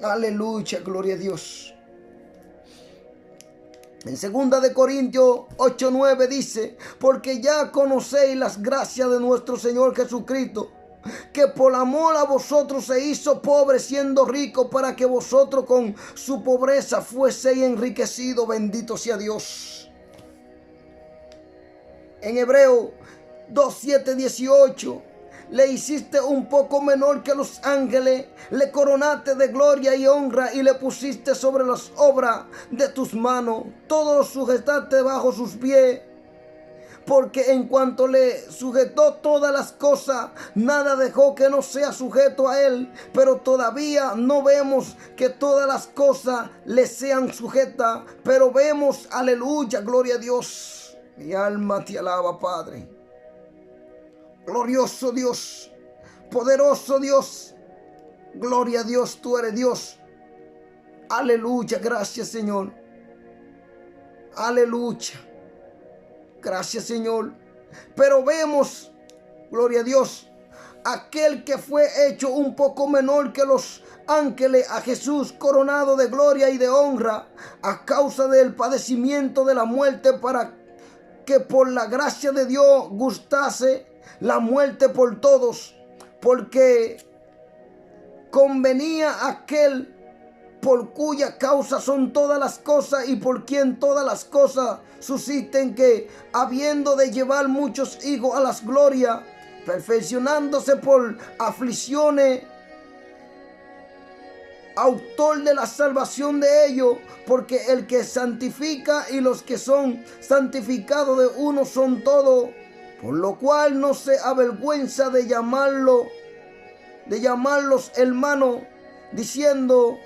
[SPEAKER 1] Aleluya, gloria a Dios. En 2 de Corintios 8:9 dice: porque ya conocéis las gracias de nuestro Señor Jesucristo, que por amor a vosotros se hizo pobre siendo rico, para que vosotros con su pobreza fueseis enriquecidos. Bendito sea Dios. En Hebreo 2:7-18: le hiciste un poco menor que los ángeles, le coronaste de gloria y honra, y le pusiste sobre las obras de tus manos. Todo lo sujetaste bajo sus pies, porque en cuanto le sujetó todas las cosas, nada dejó que no sea sujeto a él. Pero todavía no vemos que todas las cosas le sean sujetas, pero vemos, aleluya, gloria a Dios. Mi alma te alaba, Padre. Glorioso Dios, poderoso Dios, gloria a Dios, tú eres Dios. Aleluya, gracias Señor. Aleluya, gracias Señor. Pero vemos, gloria a Dios, aquel que fue hecho un poco menor que los ángeles, a Jesús, coronado de gloria y de honra, a causa del padecimiento de la muerte, para que por la gracia de Dios gustase la muerte por todos, porque convenía aquel por cuya causa son todas las cosas y por quien todas las cosas subsisten, que habiendo de llevar muchos hijos a las glorias, perfeccionándose por aflicciones, autor de la salvación de ellos, porque el que santifica y los que son santificados de uno son todos, por lo cual no se avergüenza de llamarlos hermanos, diciendo: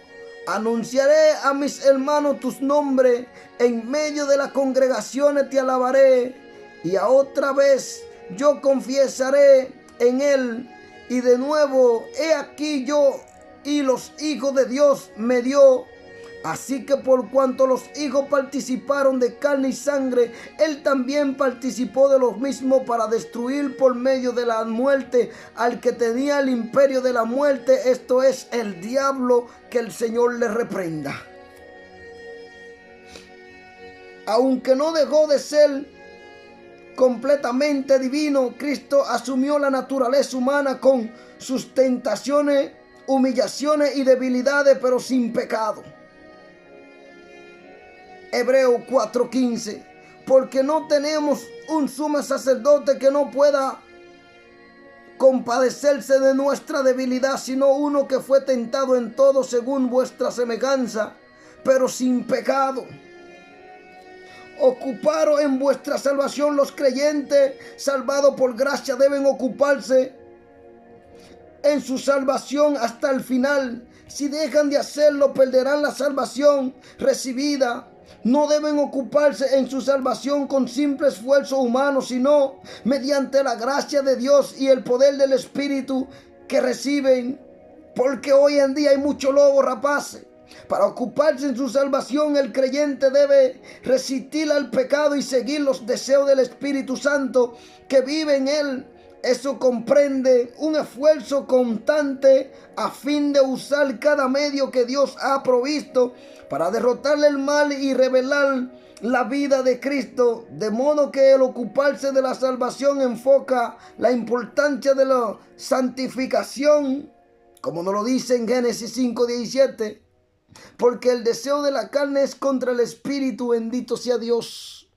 [SPEAKER 1] anunciaré a mis hermanos tus nombres, en medio de las congregaciones te alabaré, y a otra vez yo confesaré en él. Y de nuevo, he aquí yo y los hijos de Dios me dio. Así que por cuanto los hijos participaron de carne y sangre, él también participó de los mismos, para destruir por medio de la muerte al que tenía el imperio de la muerte, esto es, el diablo, que el Señor le reprenda. Aunque no dejó de ser completamente divino, Cristo asumió la naturaleza humana con sus tentaciones, humillaciones y debilidades, pero sin pecado. Hebreos 4:15: porque no tenemos un sumo sacerdote que no pueda compadecerse de nuestra debilidad, sino uno que fue tentado en todo según vuestra semejanza, pero sin pecado. Ocuparos en vuestra salvación. Los creyentes salvados por gracia deben ocuparse en su salvación hasta el final. Si dejan de hacerlo, perderán la salvación recibida. No deben ocuparse en su salvación con simple esfuerzo humano, sino mediante la gracia de Dios y el poder del Espíritu que reciben. Porque hoy en día hay muchos lobos rapaces. Para ocuparse en su salvación, el creyente debe resistir al pecado y seguir los deseos del Espíritu Santo que vive en él. Eso comprende un esfuerzo constante a fin de usar cada medio que Dios ha provisto para derrotar el mal y revelar la vida de Cristo. De modo que el ocuparse de la salvación enfoca la importancia de la santificación, como nos lo dice en Génesis 5:17. Porque el deseo de la carne es contra el Espíritu, bendito sea Dios.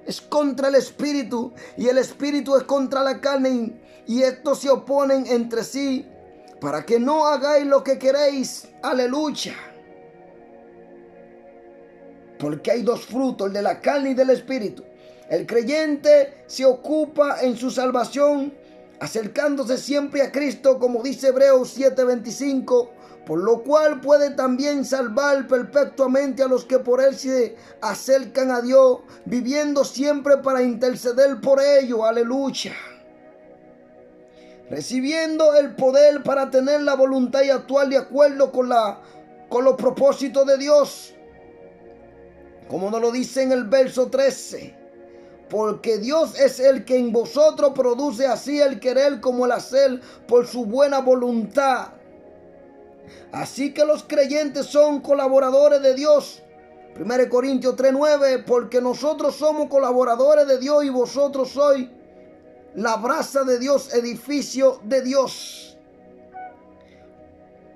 [SPEAKER 1] Es contra el Espíritu, y el Espíritu es contra la carne, y estos se oponen entre sí, para que no hagáis lo que queréis. Aleluya. Porque hay dos frutos, el de la carne y del Espíritu. El creyente se ocupa en su salvación, acercándose siempre a Cristo, como dice Hebreos 7:25. por lo cual puede también salvar perpetuamente a los que por él se acercan a Dios, viviendo siempre para interceder por ellos. Aleluya. Recibiendo el poder para tener la voluntad y actuar de acuerdo con los propósitos de Dios. Como nos lo dice en el verso 13. Porque Dios es el que en vosotros produce así el querer como el hacer por su buena voluntad. Así que los creyentes son colaboradores de Dios. 1 Corintios 3:9, porque nosotros somos colaboradores de Dios y vosotros sois la brasa de Dios, edificio de Dios.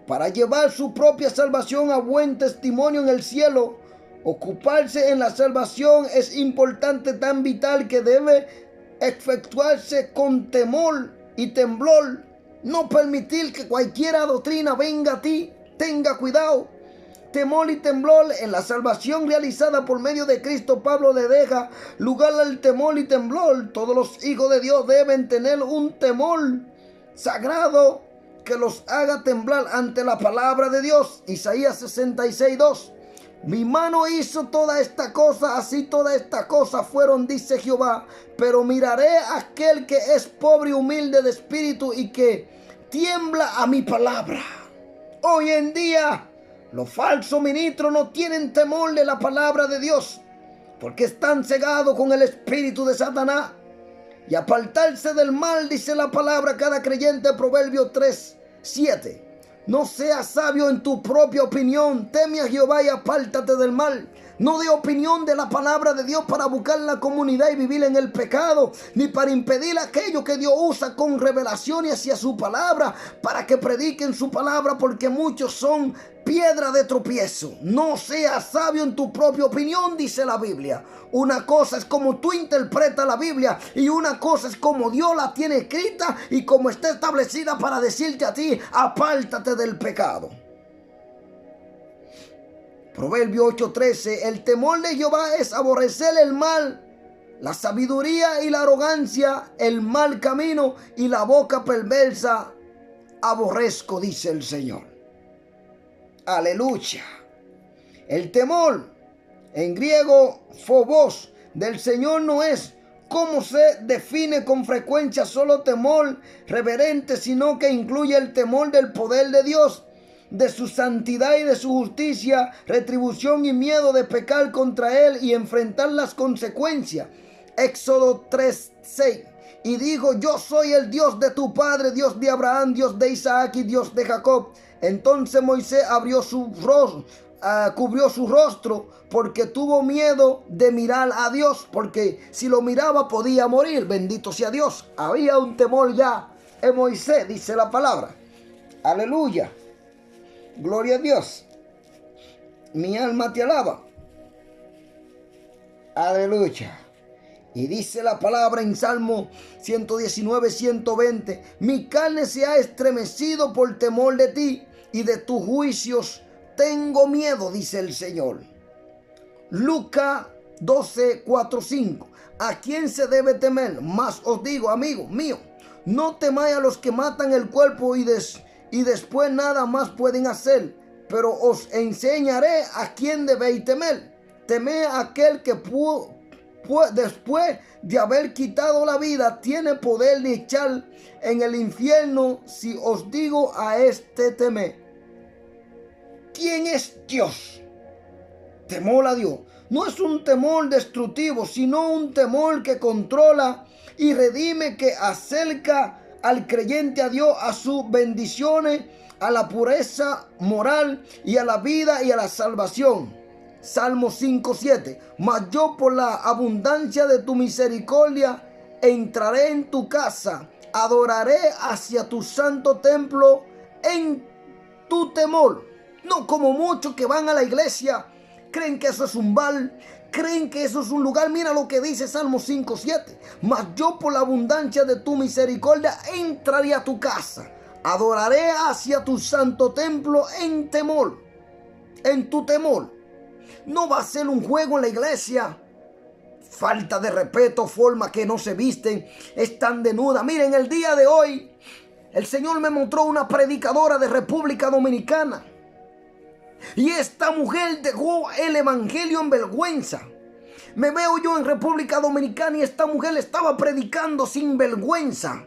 [SPEAKER 1] Para llevar su propia salvación a buen testimonio en el cielo, ocuparse en la salvación es importante, tan vital que debe efectuarse con temor y temblor. No permitir que cualquier doctrina venga a ti. Tenga cuidado. Temor y temblor en la salvación realizada por medio de Cristo. Pablo le deja lugar al temor y temblor. Todos los hijos de Dios deben tener un temor sagrado que los haga temblar ante la palabra de Dios. Isaías 66:2. Mi mano hizo toda esta cosa, así todas estas cosas fueron, dice Jehová. Pero miraré a aquel que es pobre y humilde de espíritu y que tiembla a mi palabra. Hoy en día, los falsos ministros no tienen temor de la palabra de Dios, porque están cegados con el espíritu de Satanás. Y apartarse del mal, dice la palabra cada creyente, Proverbios 3:7. No seas sabio en tu propia opinión. Teme a Jehová y apártate del mal. No dé opinión de la palabra de Dios para buscar la comunidad y vivir en el pecado, ni para impedir aquello que Dios usa con revelación y hacia su palabra, para que prediquen su palabra, porque muchos son piedra de tropiezo. No seas sabio en tu propia opinión, dice la Biblia. Una cosa es como tú interpretas la Biblia y una cosa es como Dios la tiene escrita y como está establecida para decirte a ti, apártate del pecado. Proverbio 8:13. El temor de Jehová es aborrecer el mal, la sabiduría y la arrogancia, el mal camino y la boca perversa aborrezco, dice el Señor. Aleluya. El temor, en griego phobos, del Señor no es como se define con frecuencia solo temor reverente, sino que incluye el temor del poder de Dios, de su santidad y de su justicia, retribución y miedo de pecar contra él y enfrentar las consecuencias. Éxodo 3:6. Y dijo: yo soy el Dios de tu padre, Dios de Abraham, Dios de Isaac y Dios de Jacob. Entonces Moisés cubrió su rostro porque tuvo miedo de mirar a Dios, porque si lo miraba podía morir. Bendito sea Dios. Había un temor ya en Moisés, dice la palabra. Aleluya. Gloria a Dios. Mi alma te alaba. Aleluya. Y dice la palabra en Salmo 119:120. Mi carne se ha estremecido por temor de ti, y de tus juicios tengo miedo, dice el Señor. Lucas 12:4-5. ¿A quién se debe temer? Mas os digo, amigos míos, no temáis a los que matan el cuerpo y después nada más pueden hacer, pero os enseñaré a quién debéis temer. Temed a aquel que después de haber quitado la vida tiene poder de echar en el infierno. Si os digo a este temed. ¿Quién es Dios? Temor a Dios. No es un temor destructivo, sino un temor que controla y redime, que acerca al creyente a Dios, a sus bendiciones, a la pureza moral y a la vida y a la salvación. Salmo 5:7. Mas yo, por la abundancia de tu misericordia, entraré en tu casa, adoraré hacia tu santo templo en tu temor. No como muchos que van a la iglesia, creen que eso es un bar, creen que eso es un lugar. Mira lo que dice Salmo 5:7. Mas yo, por la abundancia de tu misericordia, entraré a tu casa, adoraré hacia tu santo templo en temor, en tu temor. No va a ser un juego en la iglesia. Falta de respeto, forma que no se visten, están desnudas. Miren, el día de hoy El Señor me mostró una predicadora de República Dominicana. Y esta mujer dejó el evangelio en vergüenza. Me veo yo en República Dominicana y esta mujer estaba predicando sin vergüenza.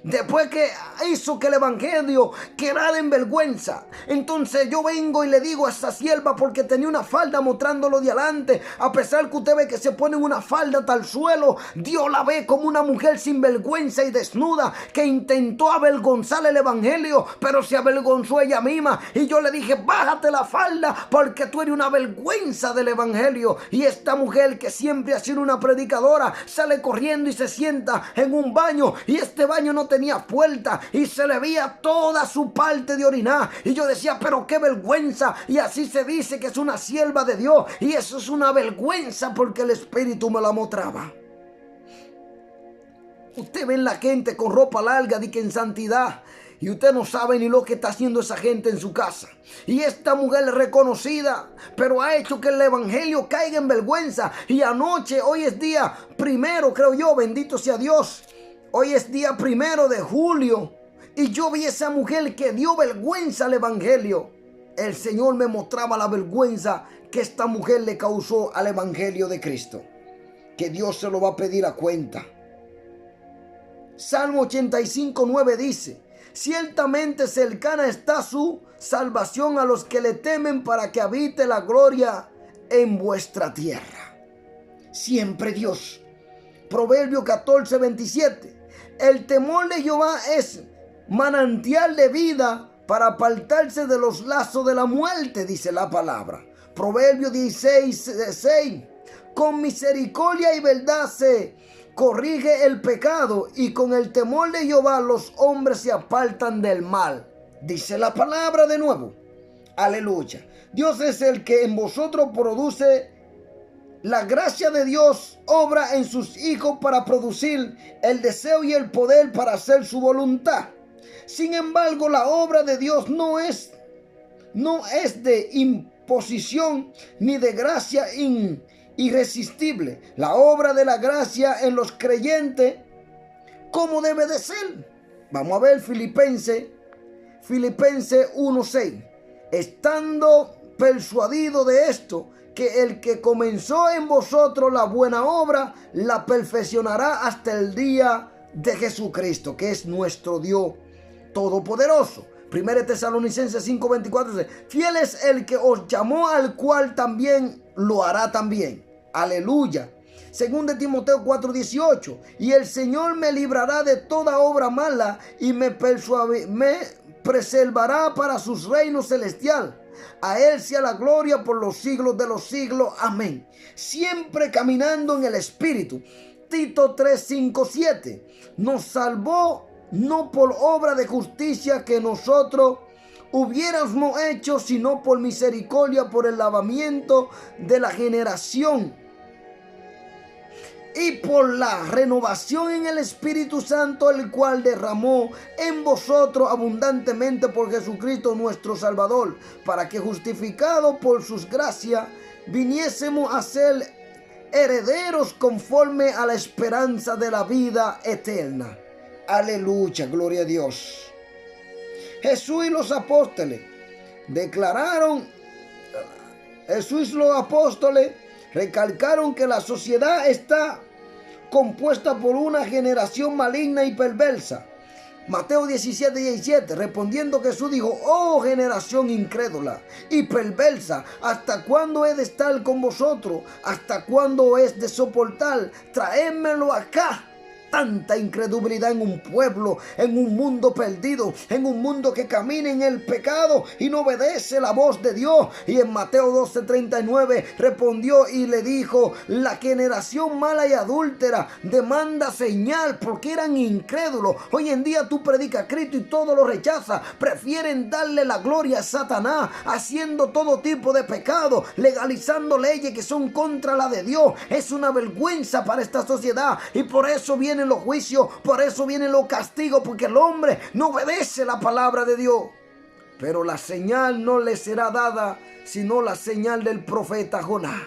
[SPEAKER 1] Después que hizo que el evangelio quedara en vergüenza, entonces yo vengo y le digo a esa sierva, porque tenía una falda mostrándolo de adelante, a pesar que usted ve que se pone una falda hasta el suelo, Dios la ve como una mujer sin vergüenza y desnuda, que intentó avergonzar el evangelio, pero se avergonzó ella misma. Y yo le dije, bájate la falda, porque tú eres una vergüenza del evangelio. Y esta mujer, que siempre ha sido una predicadora, sale corriendo y se sienta en un baño, y este baño no tenía puerta y se le veía toda su parte de orinar. Y yo decía, pero qué vergüenza. Y así se dice que es una sierva de Dios, y eso es una vergüenza, porque el Espíritu me la mostraba. Usted ve la gente con ropa larga, di que en santidad, y usted no sabe ni lo que está haciendo esa gente en su casa. Y esta mujer es reconocida, pero ha hecho que el evangelio caiga en vergüenza. Y anoche, hoy es día primero, creo yo, bendito sea Dios, hoy es día 1 de julio, y yo vi a esa mujer que dio vergüenza al evangelio. El Señor me mostraba la vergüenza que esta mujer le causó al evangelio de Cristo, que Dios se lo va a pedir a cuenta. Salmo 85:9 dice, ciertamente cercana está su salvación a los que le temen, para que habite la gloria en vuestra tierra. Siempre Dios. Proverbio 14:27. El temor de Jehová es manantial de vida, para apartarse de los lazos de la muerte, dice la palabra. Proverbio 16:6. Con misericordia y verdad se corrige el pecado, y con el temor de Jehová los hombres se apartan del mal, dice la palabra de nuevo. Aleluya. Dios es el que en vosotros produce. La gracia de Dios obra en sus hijos para producir el deseo y el poder para hacer su voluntad. Sin embargo, la obra de Dios no es de imposición ni de gracia irresistible. La obra de la gracia en los creyentes, ¿cómo debe de ser? Vamos a ver Filipenses 1:6. Estando persuadido de esto, que el que comenzó en vosotros la buena obra, la perfeccionará hasta el día de Jesucristo, que es nuestro Dios todopoderoso. 1 Tesalonicenses 5:24 dice, fiel es el que os llamó, al cual también lo hará también. Aleluya. 2 Timoteo 4:18, y el Señor me librará de toda obra mala, y me preservará para sus reinos celestial. A Él sea la gloria por los siglos de los siglos. Amén. Siempre caminando en el Espíritu. Tito 3:5-7. Nos salvó no por obra de justicia que nosotros hubiéramos hecho, sino por misericordia, por el lavamiento de la generación y por la renovación en el Espíritu Santo, el cual derramó en vosotros abundantemente por Jesucristo nuestro Salvador, para que justificados por sus gracias viniésemos a ser herederos conforme a la esperanza de la vida eterna. Aleluya, gloria a Dios. Jesús y los apóstoles recalcaron que la sociedad está compuesta por una generación maligna y perversa. Mateo 17:17. Respondiendo Jesús dijo, oh generación incrédula y perversa, ¿hasta cuándo he de estar con vosotros? ¿Hasta cuándo es de soportar? Traédmelo acá. Tanta incredulidad en un pueblo, en un mundo perdido, en un mundo que camina en el pecado y no obedece la voz de Dios. Y en Mateo 12:39 respondió y le dijo, la generación mala y adúltera demanda señal, porque eran incrédulos. Hoy en día tú predicas a Cristo y todo lo rechaza. Prefieren darle la gloria a Satanás, haciendo todo tipo de pecado, legalizando leyes que son contra la de Dios. Es una vergüenza para esta sociedad, y por eso vienen los juicios, por eso vienen los castigos, porque el hombre no obedece la palabra de Dios. Pero la señal no le será dada, sino la señal del profeta Jonás.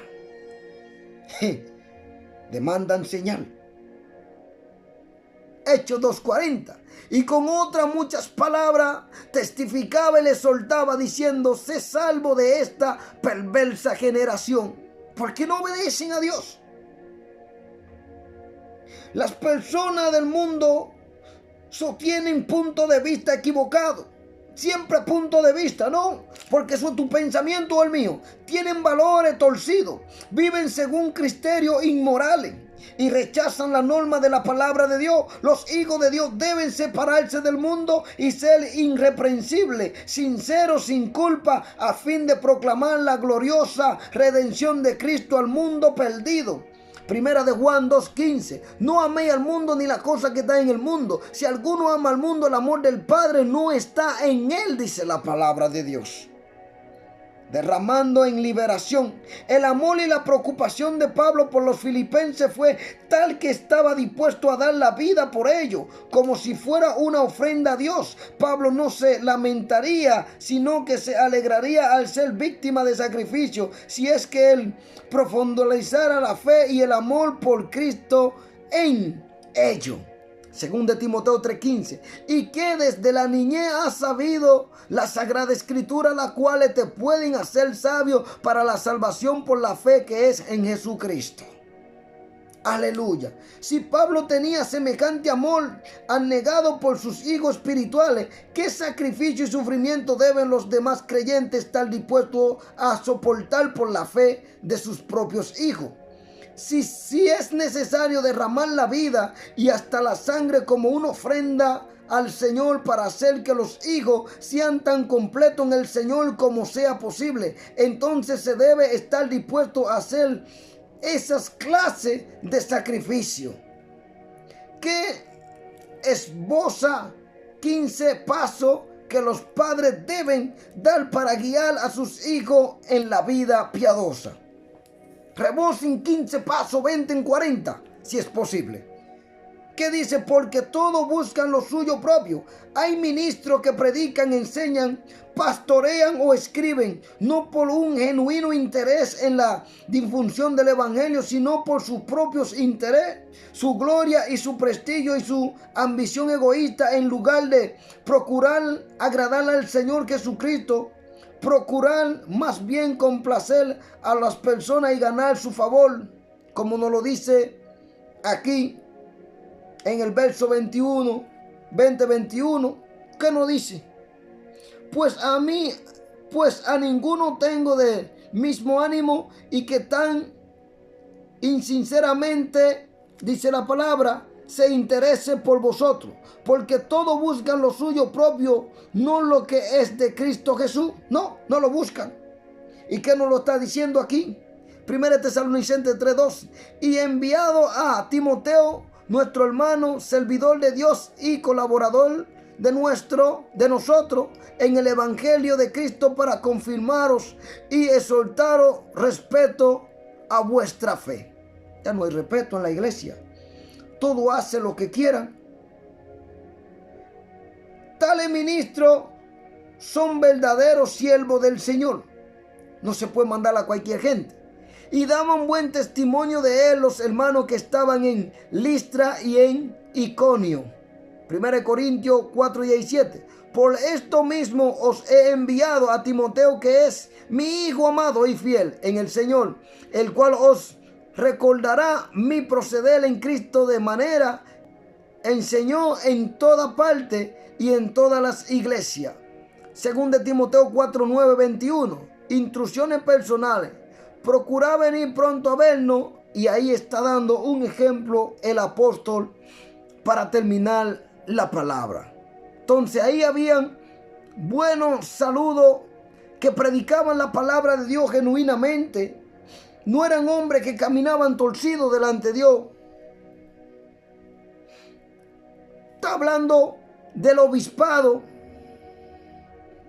[SPEAKER 1] Demandan señal. Hechos 2:40. Y con otras muchas palabras testificaba y le soltaba diciendo: sé salvo de esta perversa generación. ¿Por qué no obedecen a Dios? Las personas del mundo sostienen punto de vista equivocado. Siempre punto de vista, ¿no? Porque eso es tu pensamiento o el mío. Tienen valores torcidos. Viven según criterios inmorales y rechazan la norma de la palabra de Dios. Los hijos de Dios deben separarse del mundo y ser irreprensibles, sinceros, sin culpa, a fin de proclamar la gloriosa redención de Cristo al mundo perdido. Primera de Juan 2:15. No améis al mundo ni la cosa que está en el mundo. Si alguno ama al mundo, el amor del Padre no está en él, dice la palabra de Dios. Derramando en liberación. El amor y la preocupación de Pablo por los filipenses fue tal que estaba dispuesto a dar la vida por ellos, como si fuera una ofrenda a Dios. Pablo no se lamentaría, sino que se alegraría al ser víctima de sacrificio, si es que él profundizara la fe y el amor por Cristo en ellos. Según de Timoteo 3:15, y que desde la niñez has sabido la Sagrada Escritura, las cuales te pueden hacer sabio para la salvación por la fe que es en Jesucristo. Aleluya. Si Pablo tenía semejante amor anegado por sus hijos espirituales, ¿qué sacrificio y sufrimiento deben los demás creyentes estar dispuestos a soportar por la fe de sus propios hijos? Si es necesario derramar la vida y hasta la sangre como una ofrenda al Señor para hacer que los hijos sean tan completos en el Señor como sea posible, entonces se debe estar dispuesto a hacer esas clases de sacrificio. ¿Qué esboza 15 pasos que los padres deben dar para guiar a sus hijos en la vida piadosa? Rebosen 15 pasos, 20 en 40, si es posible. ¿Qué dice? Porque todos buscan lo suyo propio. Hay ministros que predican, enseñan, pastorean o escriben, no por un genuino interés en la difusión del evangelio, sino por sus propios intereses, su gloria y su prestigio y su ambición egoísta, en lugar de procurar agradar al Señor Jesucristo. Procurar más bien complacer a las personas y ganar su favor, como nos lo dice aquí en el verso 21, 20-21, ¿qué nos dice? Pues a ninguno tengo de mismo ánimo, y que tan insinceramente, dice la palabra, se interese por vosotros, porque todos buscan lo suyo propio, no lo que es de Cristo Jesús. No lo buscan. ¿Y qué nos lo está diciendo aquí? 1 Tesalonicenses 3:2. Y enviado a Timoteo, nuestro hermano, servidor de Dios y colaborador de nosotros en el evangelio de Cristo, para confirmaros y exhortaros respeto a vuestra fe. Ya no hay respeto en la iglesia. Todo hace lo que quieran. Tales ministros son verdaderos siervos del Señor. No se puede mandar a cualquier gente. Y daban buen testimonio de él los hermanos que estaban en Listra y en Iconio. 1 Corintios 4:17. Por esto mismo os he enviado a Timoteo, que es mi hijo amado y fiel en el Señor, el cual os recordará mi proceder en Cristo, de manera enseñó en toda parte y en todas las iglesias. Según de Timoteo 4:9-21. Instrucciones personales. Procurad venir pronto a vernos. Y ahí está dando un ejemplo el apóstol para terminar la palabra. Entonces ahí habían buenos saludos que predicaban la palabra de Dios genuinamente. No eran hombres que caminaban torcidos delante de Dios. Está hablando del obispado,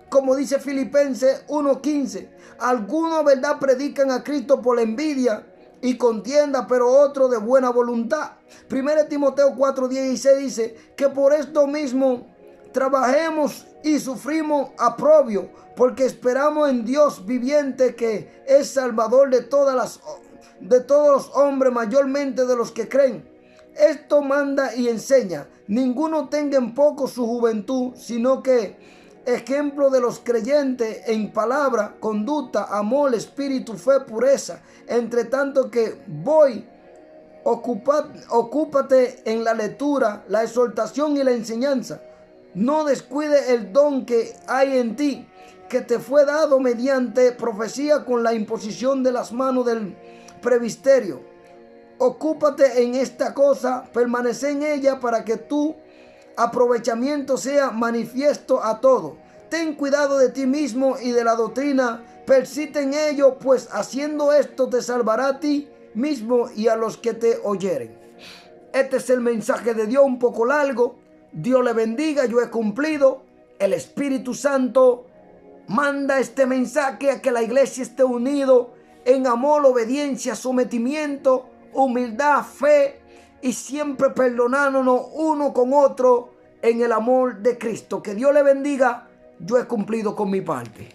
[SPEAKER 1] como dice Filipenses 1:15. Algunos, verdad, predican a Cristo por envidia y contienda, pero otros de buena voluntad. 1 Timoteo 4:16 dice que por esto mismo trabajemos y sufrimos aprobio, porque esperamos en Dios viviente, que es Salvador de todos los hombres, mayormente de los que creen. Esto manda y enseña: ninguno tenga en poco su juventud, sino que ejemplo de los creyentes en palabra, conducta, amor, espíritu, fe, pureza. Entre tanto que voy, ocúpate en la lectura, la exhortación y la enseñanza. No descuide el don que hay en ti, que te fue dado mediante profecía con la imposición de las manos del presbiterio. Ocúpate en esta cosa, permanece en ella para que tu aprovechamiento sea manifiesto a todo. Ten cuidado de ti mismo y de la doctrina, persiste en ello, pues haciendo esto te salvará a ti mismo y a los que te oyeren. Este es el mensaje de Dios, un poco largo. Dios le bendiga, yo he cumplido. El Espíritu Santo manda este mensaje a que la iglesia esté unido en amor, obediencia, sometimiento, humildad, fe y siempre perdonándonos uno con otro en el amor de Cristo. Que Dios le bendiga. Yo he cumplido con mi parte.